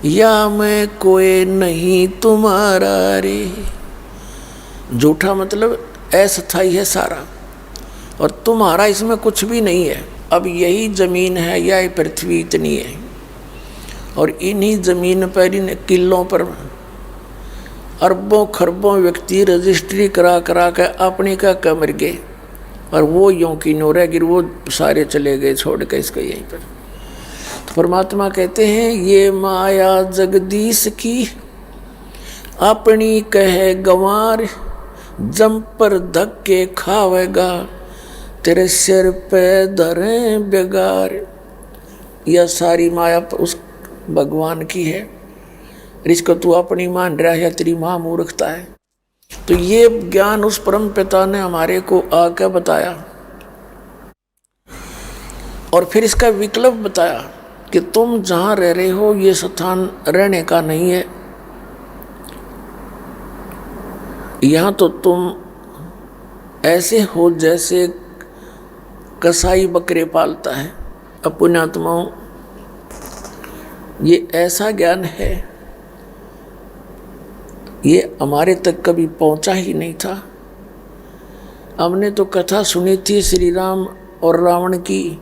या मैं कोई नहीं तुम्हारा रे। झूठा मतलब अस्थायी है सारा, और तुम्हारा इसमें कुछ भी नहीं है। अब यही जमीन है, यह पृथ्वी इतनी है, और इन्हीं जमीन पर, इन किलों पर अरबों खरबों व्यक्ति रजिस्ट्री करा के अपने का मर गए, और वो यों की नो रह गिर, वो सारे चले गए छोड़ के इसको यहीं पर। तो परमात्मा कहते हैं, ये माया जगदीश की अपनी कहे गंवार, जम पर धक्के खावेगा तेरे सिर पे धरे बेगार। यह सारी माया उस भगवान की है, इसको तू अपनी मान रहा है, तेरी माँ मूर्खता है। तो ये ज्ञान उस परम पिता ने हमारे को आकर बताया, और फिर इसका विकल्प बताया कि तुम जहाँ रह रहे हो ये स्थान रहने का नहीं है। यहाँ तो तुम ऐसे हो जैसे कसाई बकरे पालता है। पुण्यात्माओं, ये ऐसा ज्ञान है, ये हमारे तक कभी पहुंचा ही नहीं था। हमने तो कथा सुनी थी श्री राम और रावण की,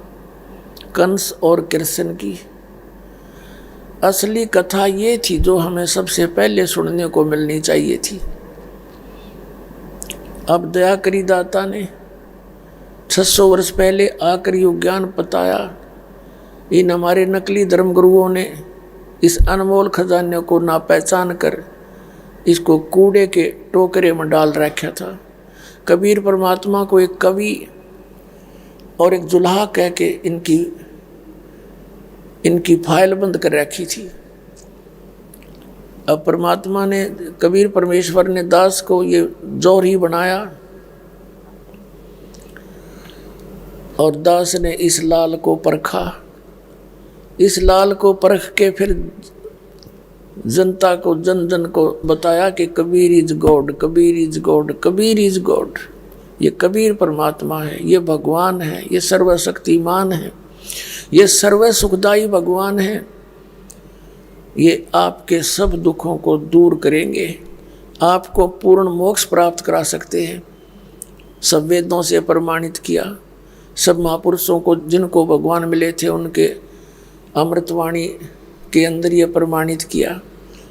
कंस और कृष्ण की। असली कथा ये थी जो हमें सबसे पहले सुनने को मिलनी चाहिए थी। अब दया करी दाता ने 600 वर्ष पहले आकर यो ज्ञान बताया। इन हमारे नकली धर्मगुरुओं ने इस अनमोल खजाने को ना पहचान कर इसको कूड़े के टोकरे में डाल रखा था। कबीर परमात्मा को एक कवि और एक जुल्हा कह के इनकी फाइल बंद कर रखी थी। अब परमात्मा ने, कबीर परमेश्वर ने दास को ये जौहरी बनाया, और दास ने इस लाल को परखा। इस लाल को परख के फिर जनता को, जन जन को बताया कि Kabir is God, Kabir is God, Kabir is God. ये कबीर परमात्मा है, ये भगवान है, ये सर्वशक्तिमान है, ये सर्व सुखदाई भगवान है। ये आपके सब दुखों को दूर करेंगे, आपको पूर्ण मोक्ष प्राप्त करा सकते हैं। सब वेदों से प्रमाणित किया, सब महापुरुषों को जिनको भगवान मिले थे उनके अमृतवाणी के अंदर ये प्रमाणित किया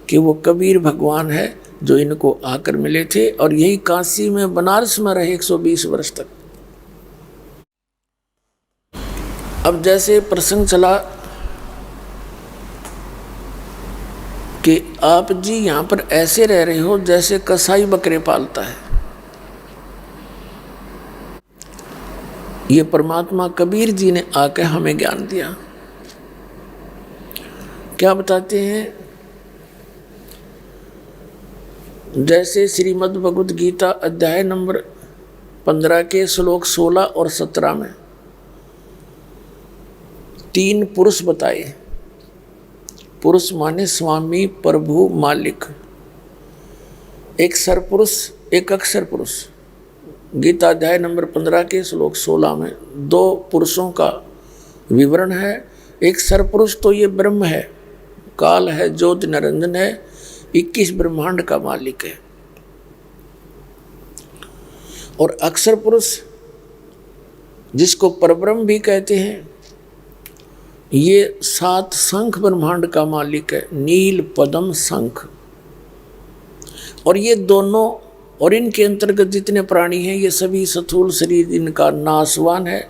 कि वो कबीर भगवान है जो इनको आकर मिले थे। और यही काशी में, बनारस में रहे 120 वर्ष तक। अब जैसे प्रसंग चला कि आप जी यहाँ पर ऐसे रह रहे हो जैसे कसाई बकरे पालता है। ये परमात्मा कबीर जी ने आकर हमें ज्ञान दिया। क्या बताते हैं? जैसे श्रीमद् भगवद गीता अध्याय नंबर 15 के श्लोक 16 और 17 में 3 पुरुष बताए। पुरुष माने स्वामी, प्रभु, मालिक। एक सरपुरुष, एक अक्षर पुरुष। गीता अध्याय नंबर 15 के श्लोक 16 में 2 पुरुषों का विवरण है। एक सरपुरुष तो ये ब्रह्म है, काल है, ज्योति निरंजन है, 21 ब्रह्मांड का मालिक है। और अक्षर पुरुष जिसको परब्रह्म भी कहते हैं, ये 7 शंख ब्रह्मांड का मालिक है, नील, पद्म, शंख। और ये दोनों और इनके अंतर्गत जितने प्राणी हैं ये सभी स्थूल शरीर इनका नाशवान है।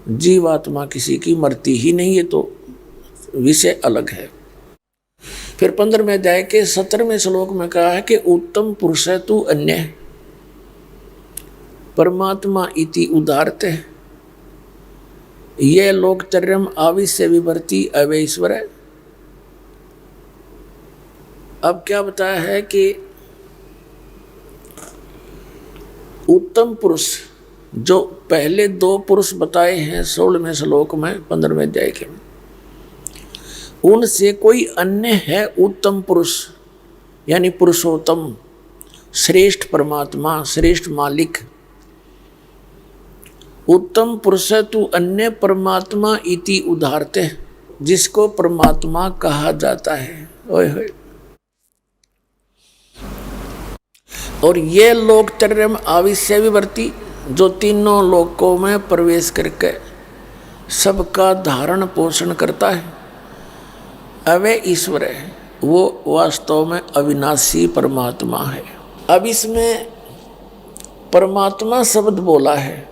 जीवात्मा किसी की मरती ही नहीं है, तो विषय अलग है। फिर 15वें अध्याय के 17वें श्लोक में कहा है कि उत्तम पुरुष है तू अन्य, परमात्मा इति उदारते, ये लोकचर्यम आविश्य विभर्ति अवैश्वर। अब क्या बताया है कि उत्तम पुरुष, जो पहले 2 पुरुष बताए हैं 16वें श्लोक में 15वें अध्याय के, उनसे कोई अन्य है उत्तम पुरुष, यानी पुरुषोत्तम, श्रेष्ठ परमात्मा, श्रेष्ठ मालिक। उत्तम पुरुष है तू अन्य परमात्मा इति उदारते, जिसको परमात्मा कहा जाता है। ओए होए। और ये लोकचर्यम आविश्य विवर्ती, जो तीनों लोकों में प्रवेश करके सबका धारण पोषण करता है, अवे ईश्वर है, वो वास्तव में अविनाशी परमात्मा है। अब इसमें परमात्मा शब्द बोला है।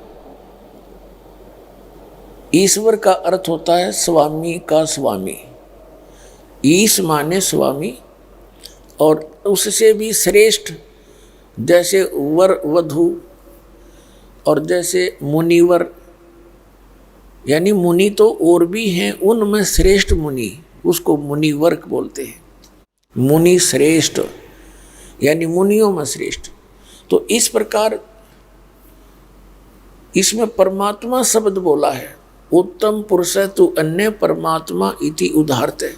ईश्वर का अर्थ होता है स्वामी का स्वामी। ईश माने स्वामी, और उससे भी श्रेष्ठ, जैसे वर वधु और जैसे मुनिवर, यानी मुनि तो और भी हैं, उनमें श्रेष्ठ मुनि, उसको मुनिवर बोलते हैं। मुनि श्रेष्ठ, यानी मुनियों में श्रेष्ठ। तो इस प्रकार इसमें परमात्मा शब्द बोला है। उत्तम पुरुष है तू अन्य परमात्मा इति उदारते,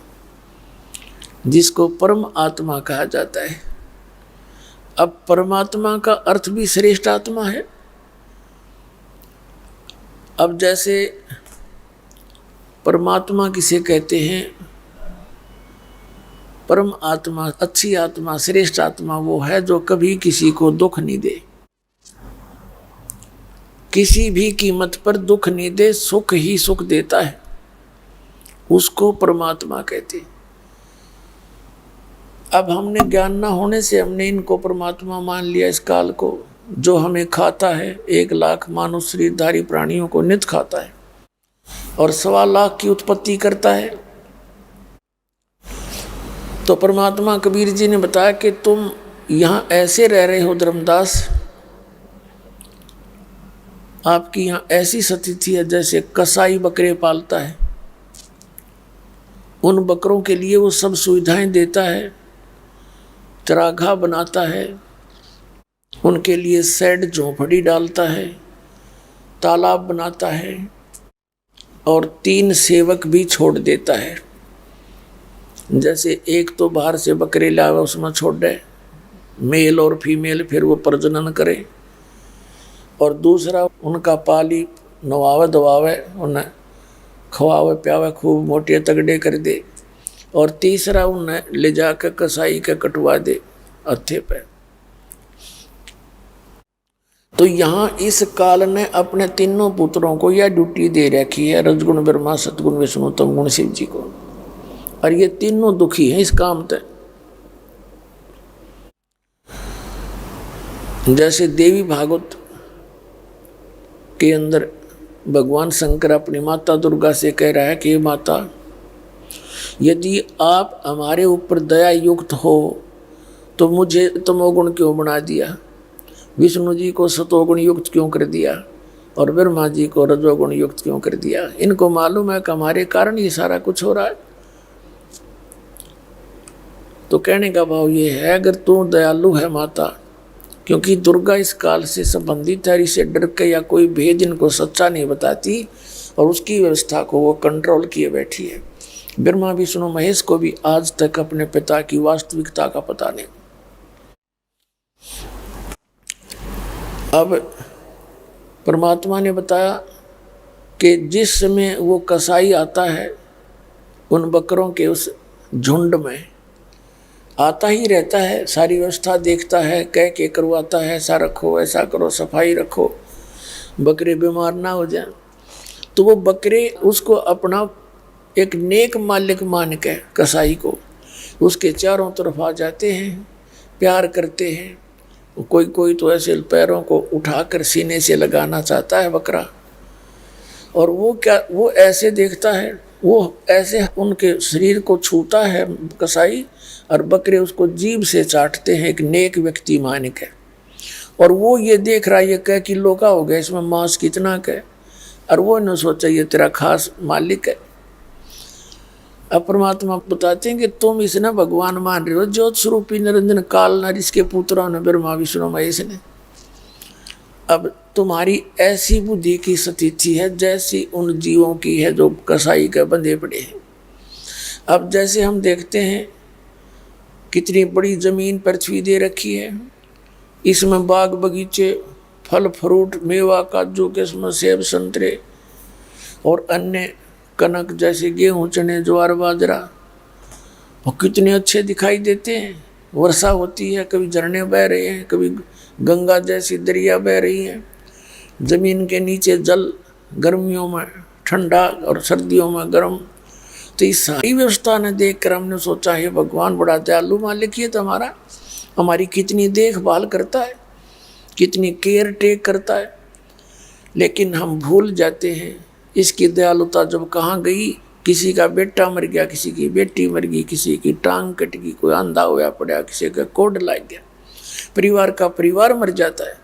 जिसको परम आत्मा कहा जाता है। अब परमात्मा का अर्थ भी श्रेष्ठ आत्मा है। अब जैसे परमात्मा किसे कहते हैं? परम आत्मा, अच्छी आत्मा, श्रेष्ठ आत्मा वो है जो कभी किसी को दुख नहीं दे, किसी भी कीमत पर दुख नहीं दे, सुख ही सुख देता है, उसको परमात्मा कहते हैं। अब हमने ज्ञान ना होने से हमने इनको परमात्मा मान लिया, इस काल को, जो हमें खाता है। 1 लाख मानव शरीरधारी प्राणियों को नित खाता है और 1.25 लाख की उत्पत्ति करता है। तो परमात्मा कबीर जी ने बताया कि तुम यहाँ ऐसे रह रहे हो धर्मदास, आपकी यहाँ ऐसी स्थिति है जैसे कसाई बकरे पालता है। उन बकरों के लिए वो सब सुविधाएं देता है, चरागाह बनाता है, उनके लिए शेड झोंपड़ी डालता है, तालाब बनाता है, और 3 सेवक भी छोड़ देता है। जैसे एक तो बाहर से बकरे लावे, उसमें छोड़ दे मेल और फीमेल, फिर वो प्रजनन करे। और दूसरा उनका पाली नवावे दवावे, उन्हें खवावे प्यावे, खूब मोटे तगड़े कर दे। और तीसरा उन्हें ले जाकर कसाई के कटवा दे हत्थे पे। तो यहाँ इस काल ने अपने तीनों पुत्रों को यह ड्यूटी दे रखी है, रजगुण ब्रह्मा, सतगुण विष्णु, तमगुण शिव जी को। और ये तीनों दुखी हैं इस काम से। जैसे देवी भागवत के अंदर भगवान शंकर अपनी माता दुर्गा से कह रहा है कि माता, यदि आप हमारे ऊपर दया युक्त हो तो मुझे तमोगुण क्यों बना दिया, विष्णु जी को सतोगुण युक्त क्यों कर दिया, और ब्रह्मा जी को रजोगुण युक्त क्यों कर दिया। इनको मालूम है कि हमारे कारण ये सारा कुछ हो रहा है। तो कहने का भाव ये है, अगर तू दयालु है माता, क्योंकि दुर्गा इस काल से संबंधित है, इसे डर के या कोई भेद इनको सच्चा नहीं बताती, और उसकी व्यवस्था को वो कंट्रोल किए बैठी है। ब्रह्मा विष्णु महेश को भी आज तक अपने पिता की वास्तविकता का पता नहीं। अब परमात्मा ने बताया कि जिस समय वो कसाई आता है उन बकरों के उस झुंड में, आता ही रहता है, सारी व्यवस्था देखता है, कह के करवाता है, ऐसा रखो ऐसा करो, सफाई रखो, बकरे बीमार ना हो जाए। तो वो बकरे उसको अपना एक नेक मालिक मान के कसाई को उसके चारों तरफ आ जाते हैं, प्यार करते हैं। कोई कोई तो ऐसे पैरों को उठाकर सीने से लगाना चाहता है बकरा, और वो ऐसे देखता है, वो ऐसे उनके शरीर को छूता है कसाई, और बकरे उसको जीभ से चाटते हैं एक नेक व्यक्ति मान के। और वो ये देख रहा है, ये कह किलो का हो गया, इसमें मांस कितना का, और वो न सोचा ये तेरा खास मालिक है। अब परमात्मा बताते हैं कि तुम इसने भगवान मान रहे हो, ज्योत स्वरूपी निरंजन काल नर, इसके पुत्रों ने ब्रह्मा विष्णु महेश ने। अब तुम्हारी ऐसी बुद्धि की स्थिति है जैसी उन जीवों की है जो कसाई के बंधे पड़े हैं। अब जैसे हम देखते हैं कितनी बड़ी जमीन पृथ्वी दे रखी है, इसमें बाग बगीचे, फल फ्रूट, मेवा, काजू, किस्म, सेब, संतरे और अन्य कनक जैसे गेहूं, चने, ज्वार, बाजरा, और कितने अच्छे दिखाई देते हैं। वर्षा होती है, कभी झरने बह रहे हैं, कभी गंगा जैसी दरिया बह रही है। जमीन के नीचे जल गर्मियों में ठंडा और सर्दियों में गर्म। तो इस सारी व्यवस्था ने देखकर हमने सोचा है भगवान बड़ा दयालु मालिक, ये तो हमारी कितनी देखभाल करता है, कितनी केयर टेक करता है। लेकिन हम भूल जाते हैं इसकी दयालुता जब कहाँ गई। किसी का बेटा मर गया, किसी की बेटी मर गई, किसी की टांग कट गई, कोई अंधा होया पड़ा, किसी का कोड लग गया, परिवार का परिवार मर जाता है।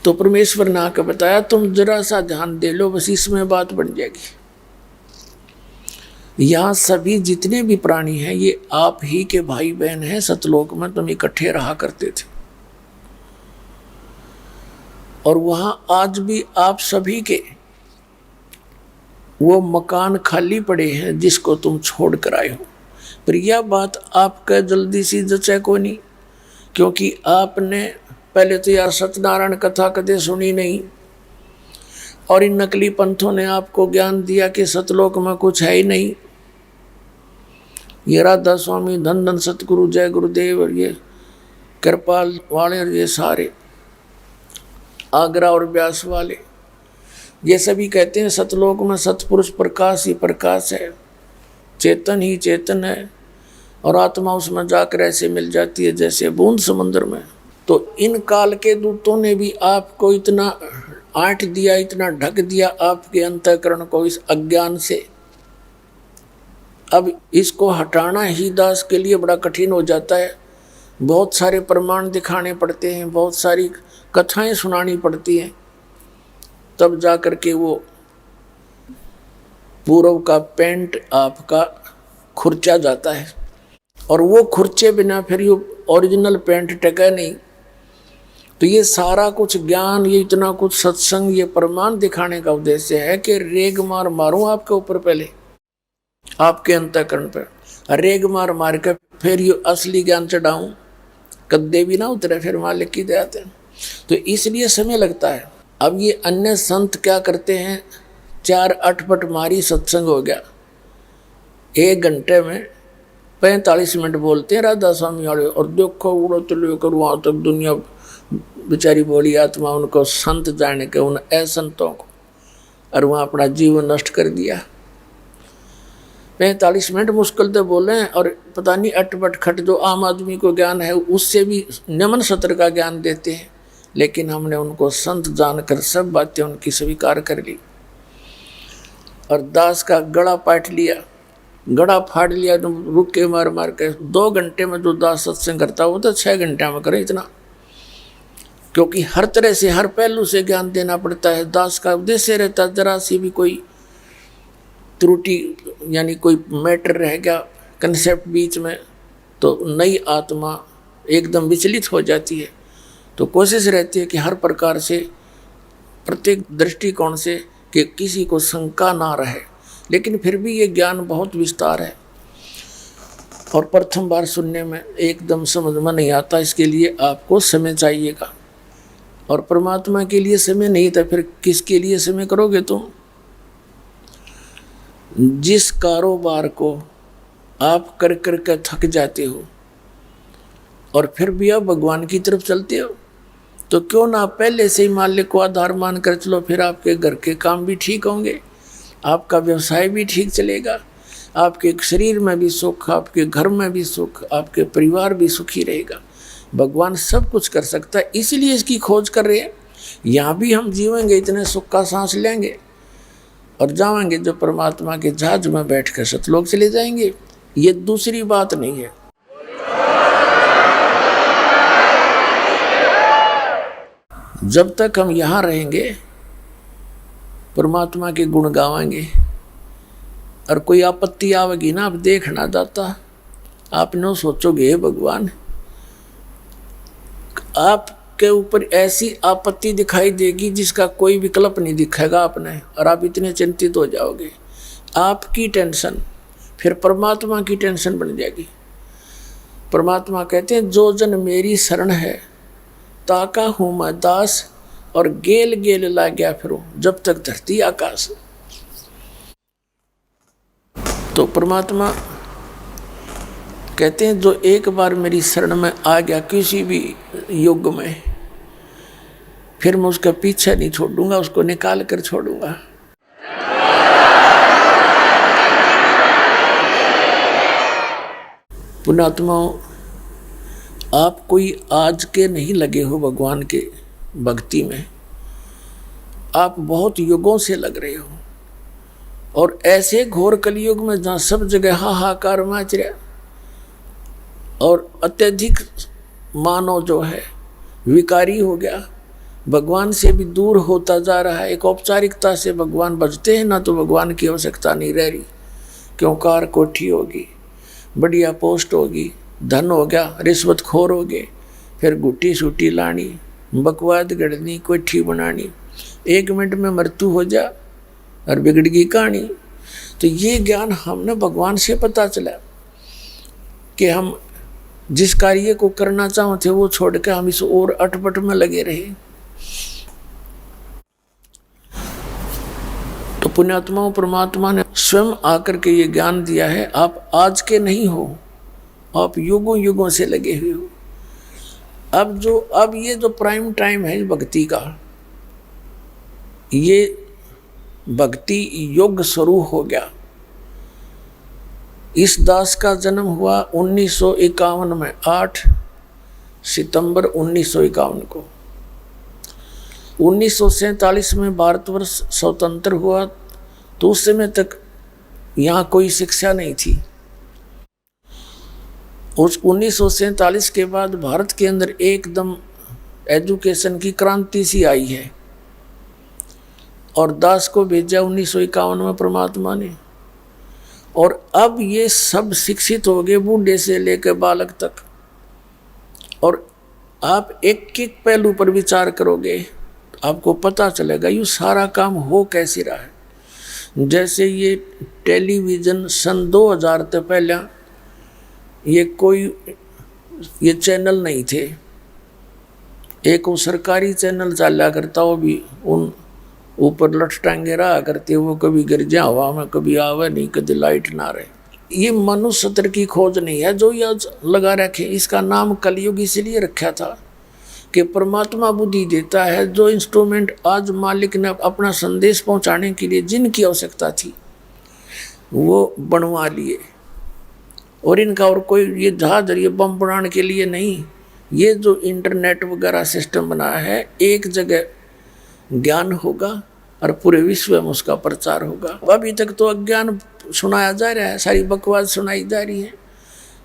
तो परमेश्वर ने आकर बताया तुम जरा सा ध्यान दे लो, बस इसमें बात बन जाएगी। यहाँ सभी जितने भी प्राणी हैं ये आप ही के भाई बहन हैं। सतलोक में तुम इकट्ठे रहा करते थे, और वहां आज भी आप सभी के वो मकान खाली पड़े हैं जिसको तुम छोड़ कर आए हो। पर यह बात आपका जल्दी सी जचे को नहीं, क्योंकि आपने पहले तो यार सत्यनारायण कथा कदे सुनी नहीं, और इन नकली पंथों ने आपको ज्ञान दिया कि सतलोक में कुछ है ही नहीं। ये राधा स्वामी, धन धन सतगुरु, जय गुरुदेव, और ये कृपाल वाले, और ये सारे आगरा और व्यास वाले, ये सभी कहते हैं सतलोक में सतपुरुष प्रकाश ही प्रकाश है, चेतन ही चेतन है, और आत्मा उसमें जाकर ऐसे मिल जाती है जैसे बूंद समुद्र में। तो इन काल के दूतों ने भी आपको इतना आंट दिया, इतना ढक दिया आपके अंतःकरण को इस अज्ञान से। अब इसको हटाना ही दास के लिए बड़ा कठिन हो जाता है। बहुत सारे प्रमाण दिखाने पड़ते हैं, बहुत सारी कथाएं सुनानी पड़ती हैं, तब जाकर के वो पूर्व का पेंट आपका खुर्चा जाता है। और वो खुर्चे बिना फिर ये ओरिजिनल पेंट टका नहीं। तो ये सारा कुछ ज्ञान, ये इतना कुछ सत्संग, ये प्रमाण दिखाने का उद्देश्य है कि रेग मार मारूं आपके ऊपर, पहले आपके अंतःकरण पर, रेग मार मार के फिर ये असली ज्ञान चढ़ाऊं, कद्दे भी ना उतरे फिर मालिक की दया से। तो इसलिए समय लगता है। अब ये अन्य संत क्या करते हैं, 4 अटपट मारी सत्संग हो गया, 1 घंटे में 45 मिनट बोलते हैं राधा स्वामी वाले, और देखो उड़ो तो लेकर वहाँ तक दुनिया बेचारी बोली आत्मा उनको संत जाने के, उन असंतों को, और वहाँ अपना जीवन नष्ट कर दिया। 45 मिनट मुश्किल से बोले, और पता नहीं अटपट खट जो आम आदमी को ज्ञान है उससे भी निम्न सत्र का ज्ञान देते हैं, लेकिन हमने उनको संत जानकर सब बातें उनकी स्वीकार कर ली, और दास का गला पाट लिया, गड़ा फाड़ लिया, रुक के मार मार के। 2 घंटे में जो दास सत्संग करता वो तो 6 घंटे में करे इतना, क्योंकि हर तरह से हर पहलू से ज्ञान देना पड़ता है। दास का उद्देश्य रहता है जरा सी भी कोई त्रुटि यानी कोई मैटर रह गया कंसेप्ट बीच में, तो नई आत्मा एकदम विचलित हो जाती है। तो कोशिश रहती है कि हर प्रकार से प्रत्येक दृष्टिकोण से कि किसी को शंका ना रहे, लेकिन फिर भी ये ज्ञान बहुत विस्तार है और प्रथम बार सुनने में एकदम समझ में नहीं आता। इसके लिए आपको समय चाहिएगा, और परमात्मा के लिए समय नहीं था फिर किसके लिए समय करोगे तुम? जिस कारोबार को आप कर कर के थक जाते हो और फिर भी आप भगवान की तरफ चलते हो, तो क्यों ना पहले से ही मालिक को आधार मान कर चलो, फिर आपके घर के काम भी ठीक होंगे, आपका व्यवसाय भी ठीक चलेगा, आपके शरीर में भी सुख, आपके घर में भी सुख, आपके परिवार भी सुखी रहेगा। भगवान सब कुछ कर सकता है, इसीलिए इसकी खोज कर रहे हैं। यहाँ भी हम जीवेंगे, इतने सुख का सांस लेंगे और जाएंगे जो परमात्मा के जहाज में बैठ कर सतलोक चले जाएंगे। ये दूसरी बात नहीं है। जब तक हम यहाँ रहेंगे परमात्मा के गुण गावेंगे, और कोई आपत्ति आवेगी ना, आप देखना दाता, आप न सोचोगे भगवान आपके ऊपर ऐसी आपत्ति दिखाई देगी जिसका कोई विकल्प नहीं दिखेगा आपने, और आप इतने चिंतित हो जाओगे। आपकी टेंशन फिर परमात्मा की टेंशन बन जाएगी। परमात्मा कहते हैं जो जन मेरी शरण है ताका हूँ मैं दास, और गेल गेल ला गया फिरो जब तक धरती आकाश। तो परमात्मा कहते हैं जो एक बार मेरी शरण में आ गया किसी भी युग में, फिर मैं उसका पीछे नहीं छोड़ूंगा, उसको निकाल कर छोड़ूंगा। पुण्यात्माओं, आप कोई आज के नहीं लगे हो भगवान के भक्ति में, आप बहुत युगों से लग रहे हो, और ऐसे घोर कलयुग में जहाँ सब जगह हाहाकार मच रहा, और अत्यधिक मानव जो है विकारी हो गया, भगवान से भी दूर होता जा रहा है। एक औपचारिकता से भगवान बजते हैं ना, तो भगवान की आवश्यकता नहीं रह रही। क्यों? कार कोठी होगी, बढ़िया पोस्ट होगी, धन हो गया, रिश्वतखोर हो गए, फिर गुट्टी सूटी लानी, बकवाद गढ़नी, कोठी बनानी, 1 मिनट में मृत्यु हो जा और बिगड़ गई कहानी। तो ये ज्ञान हमने भगवान से पता चला कि हम जिस कार्य को करना चाहते वो छोड़ के हम इस और अटपट में लगे रहे। तो पुण्यात्माओं, परमात्मा ने स्वयं आकर के ये ज्ञान दिया है। आप आज के नहीं हो, आप युगों युगों से लगे हुए हो। अब ये जो प्राइम टाइम है भक्ति का, ये भक्ति योग शुरू हो गया। इस दास का जन्म हुआ 1951 में, 8 सितंबर 1951 को। 1947 में भारतवर्ष स्वतंत्र हुआ, तो उस समय तक यहाँ कोई शिक्षा नहीं थी। उस 1947 के बाद भारत के अंदर एकदम एजुकेशन की क्रांति सी आई है, और दास को भेजा 1951 में परमात्मा ने, और अब ये सब शिक्षित हो गए, बूढ़े से लेकर बालक तक। और आप एक एक पहलू पर विचार करोगे तो आपको पता चलेगा ये सारा काम हो कैसे रहा है। जैसे ये टेलीविज़न सन 2000 से पहले ये चैनल नहीं थे। एक वो सरकारी चैनल चला करता, वो भी उन ऊपर लटटांगे रहा करते, वो कभी गिर जा हवा में, कभी आवे नहीं, कभी लाइट ना रहे। ये मनुष्य सत्र की खोज नहीं है जो ये लगा रखे। इसका नाम कलयुग इसलिए रखा था कि परमात्मा बुद्धि देता है। जो इंस्ट्रूमेंट आज मालिक ने अपना संदेश पहुंचाने के लिए जिनकी आवश्यकता थी वो बनवा लिए, और इनका और कोई ये जहाज ये बम बनाने के लिए नहीं। ये जो इंटरनेट वगैरह सिस्टम बनाया है, एक जगह ज्ञान होगा और पूरे विश्व में उसका प्रचार होगा। अभी तक तो अज्ञान सुनाया जा रहा है, सारी बकवास सुनाई जा रही है।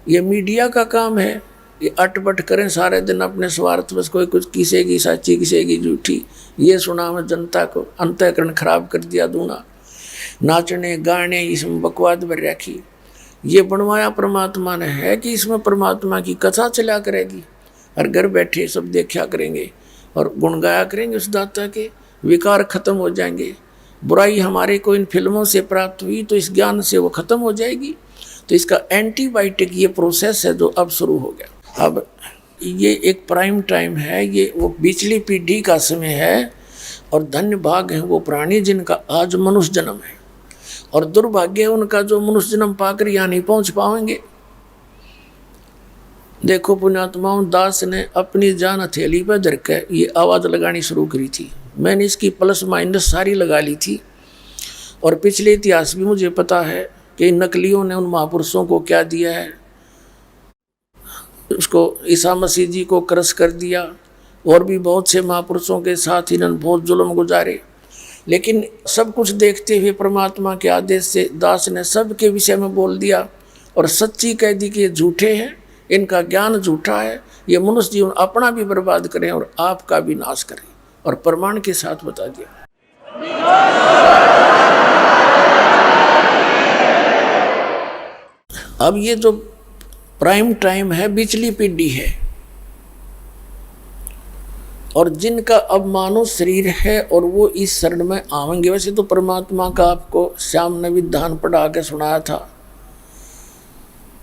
ये मीडिया का काम है, ये अटपट करें सारे दिन अपने स्वार्थ बस, कोई कुछ किसेगी सच्ची किसेगी झूठी, ये सुना में जनता को अंतःकरण खराब कर दिया दूना। नाचने गाने इसमें बकवाद भर रखी। ये बनवाया परमात्मा ने है कि इसमें परमात्मा की कथा चला करेगी और घर बैठे सब देखा करेंगे और गुण गाया करेंगे उस दाता के। विकार खत्म हो जाएंगे। बुराई हमारे को इन फिल्मों से प्राप्त हुई तो इस ज्ञान से वो खत्म हो जाएगी। तो इसका एंटीबायोटिक ये प्रोसेस है जो अब शुरू हो गया। अब ये एक प्राइम टाइम है, ये वो पिछली पीढ़ी का समय है, और धन्य भाग है वो प्राणी जिनका आज मनुष्य जन्म है, और दुर्भाग्य है उनका जो मनुष्य जन्म पाकर यहाँ नहीं पहुँच पाएंगे। देखो पुण्यात्माओं, दास ने अपनी जान हथेली पर धर के ये आवाज़ लगानी शुरू करी थी। मैंने इसकी प्लस माइनस सारी लगा ली थी, और पिछले इतिहास भी मुझे पता है कि नकलियों ने उन महापुरुषों को क्या दिया है। उसको ईसा मसीह जी को क्रश कर दिया, और भी बहुत से महापुरुषों के साथ इन्होंने बहुत जुल्म गुजारे। लेकिन सब कुछ देखते हुए परमात्मा के आदेश से दास ने सब के विषय में बोल दिया, और सच्ची कह दी कि ये झूठे हैं, इनका ज्ञान झूठा है, ये मनुष्य जीवन अपना भी बर्बाद करें और आपका भी नाश करें, और प्रमाण के साथ बता दिया। अब ये जो प्राइम टाइम है, बिचली पीढ़ी है, और जिनका अब मानव शरीर है और वो इस शरण में आवेंगे। वैसे तो परमात्मा का आपको श्याम ने विधान पढ़ा के सुनाया था,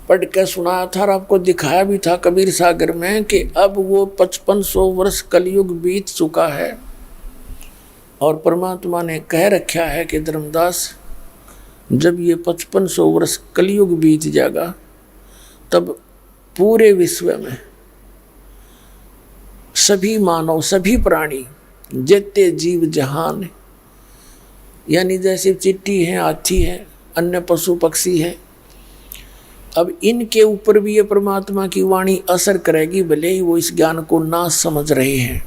पढ़ के सुनाया था, और आपको दिखाया भी था कबीर सागर में कि अब वो 5500 वर्ष कलयुग बीत चुका है, और परमात्मा ने कह रखा है कि धर्मदास जब ये 5500 वर्ष कलयुग बीत जाएगा तब पूरे विश्व में सभी मानव, सभी प्राणी, जितने जीव जहान, यानी जैसे चींटी हैं, हाथी हैं, अन्य पशु पक्षी हैं, अब इनके ऊपर भी ये परमात्मा की वाणी असर करेगी, भले ही वो इस ज्ञान को ना समझ रहे हैं।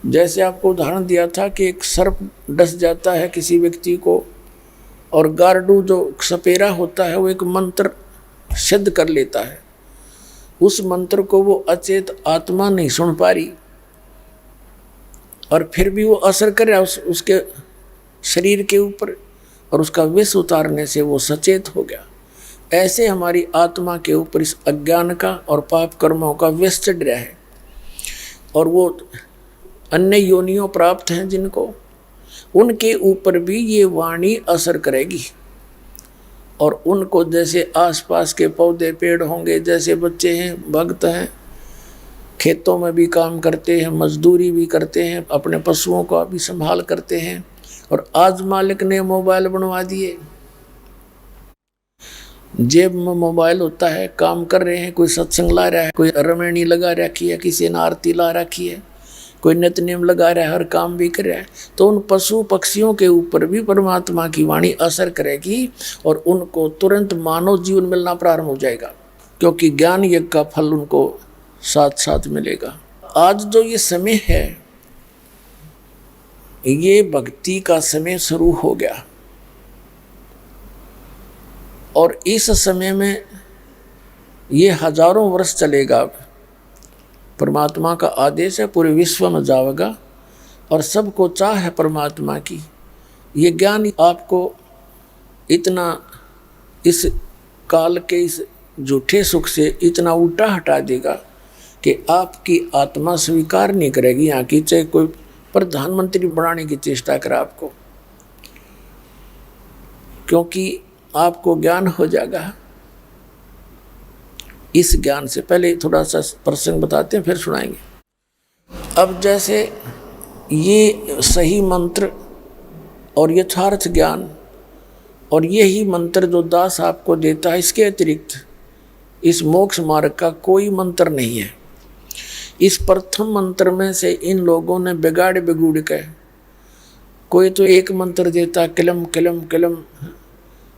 जैसे आपको उदाहरण दिया था कि एक सर्प डस जाता है किसी व्यक्ति को, और गार्डू जो सपेरा होता है वो एक मंत्र सिद्ध कर लेता है। उस मंत्र को वो अचेत आत्मा नहीं सुन पा रही, और फिर भी वो असर कर रहा है उसके शरीर के ऊपर, और उसका विष उतारने से वो सचेत हो गया। ऐसे हमारी आत्मा के ऊपर इस अज्ञान का और पाप कर्मों का विष चढ़ रहा है, और वो अन्य योनियों प्राप्त हैं जिनको, उनके ऊपर भी ये वाणी असर करेगी। और उनको जैसे आसपास के पौधे पेड़ होंगे, जैसे बच्चे हैं, भक्त हैं, खेतों में भी काम करते हैं, मजदूरी भी करते हैं, अपने पशुओं का भी संभाल करते हैं, और आज मालिक ने मोबाइल बनवा दिए, जेब में मोबाइल होता है, काम कर रहे हैं, कोई सत्संग ला रहा है, कोई रमैनी लगा रखी है, किसी ने आरती ला रखी है, कोई नित्यनेम लगा रहा है, हर काम भी कर रहा है। तो उन पशु पक्षियों के ऊपर भी परमात्मा की वाणी असर करेगी, और उनको तुरंत मानव जीवन मिलना प्रारंभ हो जाएगा, क्योंकि ज्ञान यज्ञ का फल उनको साथ साथ मिलेगा। आज जो ये समय है, ये भक्ति का समय शुरू हो गया, और इस समय में ये हजारों वर्ष चलेगा। परमात्मा का आदेश है, पूरे विश्व में जाएगा, और सबको चाह है परमात्मा की। ये ज्ञान आपको इतना इस काल के इस झूठे सुख से इतना उल्टा हटा देगा कि आपकी आत्मा स्वीकार नहीं करेगी यहाँ की, चाहे कोई प्रधानमंत्री बनाने की चेष्टा करे आपको, क्योंकि आपको ज्ञान हो जाएगा। इस ज्ञान से पहले थोड़ा सा प्रसंग बताते हैं, फिर सुनाएंगे। अब जैसे ये सही मंत्र और यथार्थ ज्ञान और यही मंत्र जो दास आपको देता है, इसके अतिरिक्त इस मोक्ष मार्ग का कोई मंत्र नहीं है। इस प्रथम मंत्र में से इन लोगों ने बिगाड़ बिगूड़ के, कोई तो एक मंत्र देता किलम किलम किलम,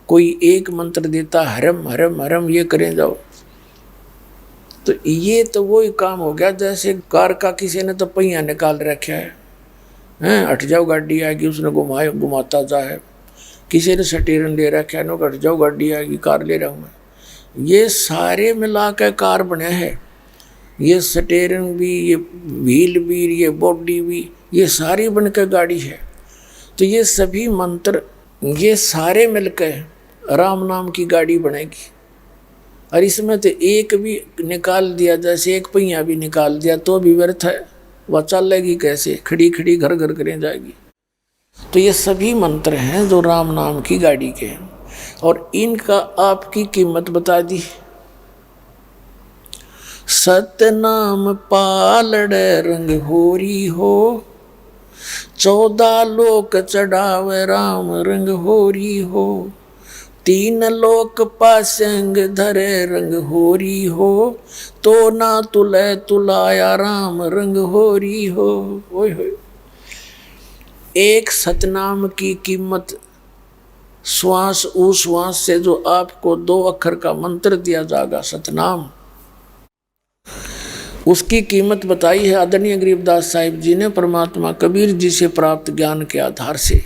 कोई एक मंत्र देता हरम हरम हरम, ये करें जाओ। तो ये तो वही काम हो गया जैसे कार का किसी ने तो पहिया निकाल रखा है, हट जाओ गाड़ी आएगी, उसने घुमाता जाए। किसी ने स्टीयरिंग ले रखा है, नो हट जाओ गाड़ी आएगी, कार ले रहा हूँ मैं। ये सारे मिला के कार बने हैं, ये स्टीयरिंग भी, ये व्हील भी, ये बॉडी भी, ये सारी बन के गाड़ी है। तो ये सभी मंत्र ये सारे मिलकर राम नाम की गाड़ी बनेगी। और इसमें तो एक भी निकाल दिया, जैसे एक पहिया भी निकाल दिया तो भी व्यर्थ है, वह चलेगी कैसे, खड़ी खड़ी घर घर करें जाएगी। तो ये सभी मंत्र हैं जो राम नाम की गाड़ी के हैं, और इनका आपकी कीमत बता दी। सतनाम पालड़े रंग होरी हो, 14 लोक चढ़ावे राम रंग होरी हो, 3 लोक पासंग धरे रंग होरी हो, तो ना तुले तुलाया राम रंग होरी हो। ओए होए, एक सतनाम की कीमत, श्वास उश्वास से जो आपको 2 अक्षर का मंत्र दिया जाएगा सतनाम, उसकी कीमत बताई है आदरणीय गरीबदास साहिब जी ने परमात्मा कबीर जी से प्राप्त ज्ञान के आधार से,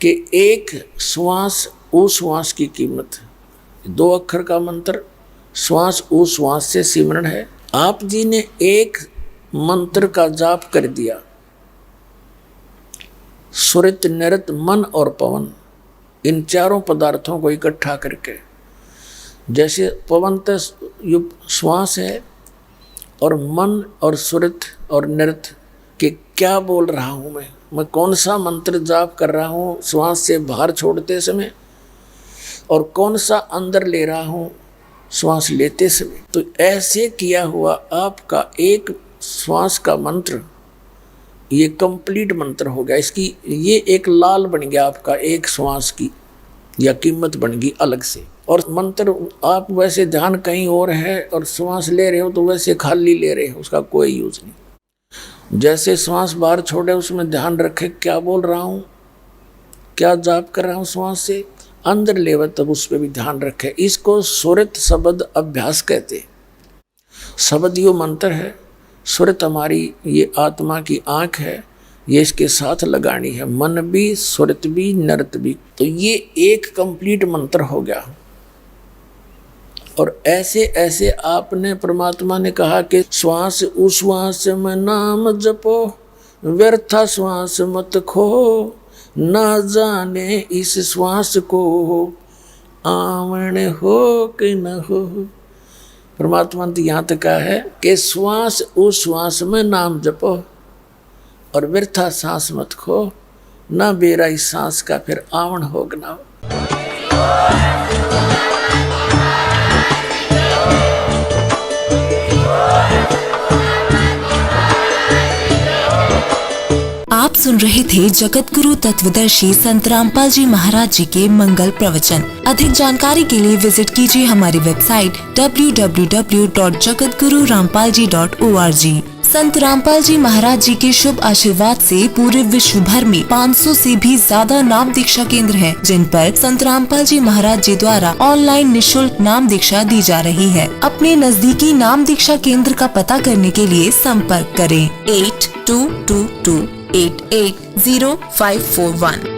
कि एक श्वास उश्वास की कीमत, 2 अक्षर का मंत्र श्वास उश्वास से सिमरण है। आप जी ने एक मंत्र का जाप कर दिया, सुरत नृत मन और पवन, इन चारों पदार्थों को इकट्ठा करके, जैसे पवन तो श्वास है, और मन और सुरत और नृत के क्या बोल रहा हूँ मैं कौन सा मंत्र जाप कर रहा हूँ श्वास से बाहर छोड़ते समय, और कौन सा अंदर ले रहा हूँ श्वास लेते समय। तो ऐसे किया हुआ आपका एक श्वास का मंत्र ये कंप्लीट मंत्र हो गया। इसकी ये एक लाल बन गया आपका एक श्वास की, या कीमत बन गई अलग से। और मंत्र आप वैसे ध्यान कहीं और है और श्वास ले रहे हो तो वैसे खाली ले रहे हो, उसका कोई यूज नहीं। जैसे श्वास बाहर छोड़े उसमें ध्यान रखे क्या बोल रहा हूँ, क्या जाप कर रहा हूँ श्वास से, अंदर लेवे तब उस पर भी ध्यान रखे। इसको सुरत शब्द अभ्यास कहते। शब्द यो मंत्र है, सुरत हमारी ये आत्मा की आँख है, ये इसके साथ लगानी है, मन भी सुरत भी नृत भी। तो ये एक कंप्लीट मंत्र हो गया। और ऐसे ऐसे आपने परमात्मा ने कहा कि श्वास उश्वास में नाम जपो, व्यर्था श्वास मत खो, ना जाने इस श्वास को आवन हो कि न हो। परमात्मा ने यहाँ तक कहा है कि श्वास उश्वास में नाम जपो और व्यर्था सांस मत खो, ना बेरा इस सांस का फिर आवन हो कि ना हो। आप सुन रहे थे जगत गुरु तत्वदर्शी संत रामपाल जी महाराज जी के मंगल प्रवचन। अधिक जानकारी के लिए विजिट कीजिए हमारी वेबसाइट www.jagatgururampalji.org। संत रामपाल जी महाराज जी के शुभ आशीर्वाद से पूरे विश्व भर में 500 से भी ज्यादा नाम दीक्षा केंद्र हैं, जिन पर संत रामपाल जी महाराज जी द्वारा ऑनलाइन निशुल्क नाम दीक्षा दी जा रही है। अपने नजदीकी नाम दीक्षा केंद्र का पता करने के लिए संपर्क करें 8222880541।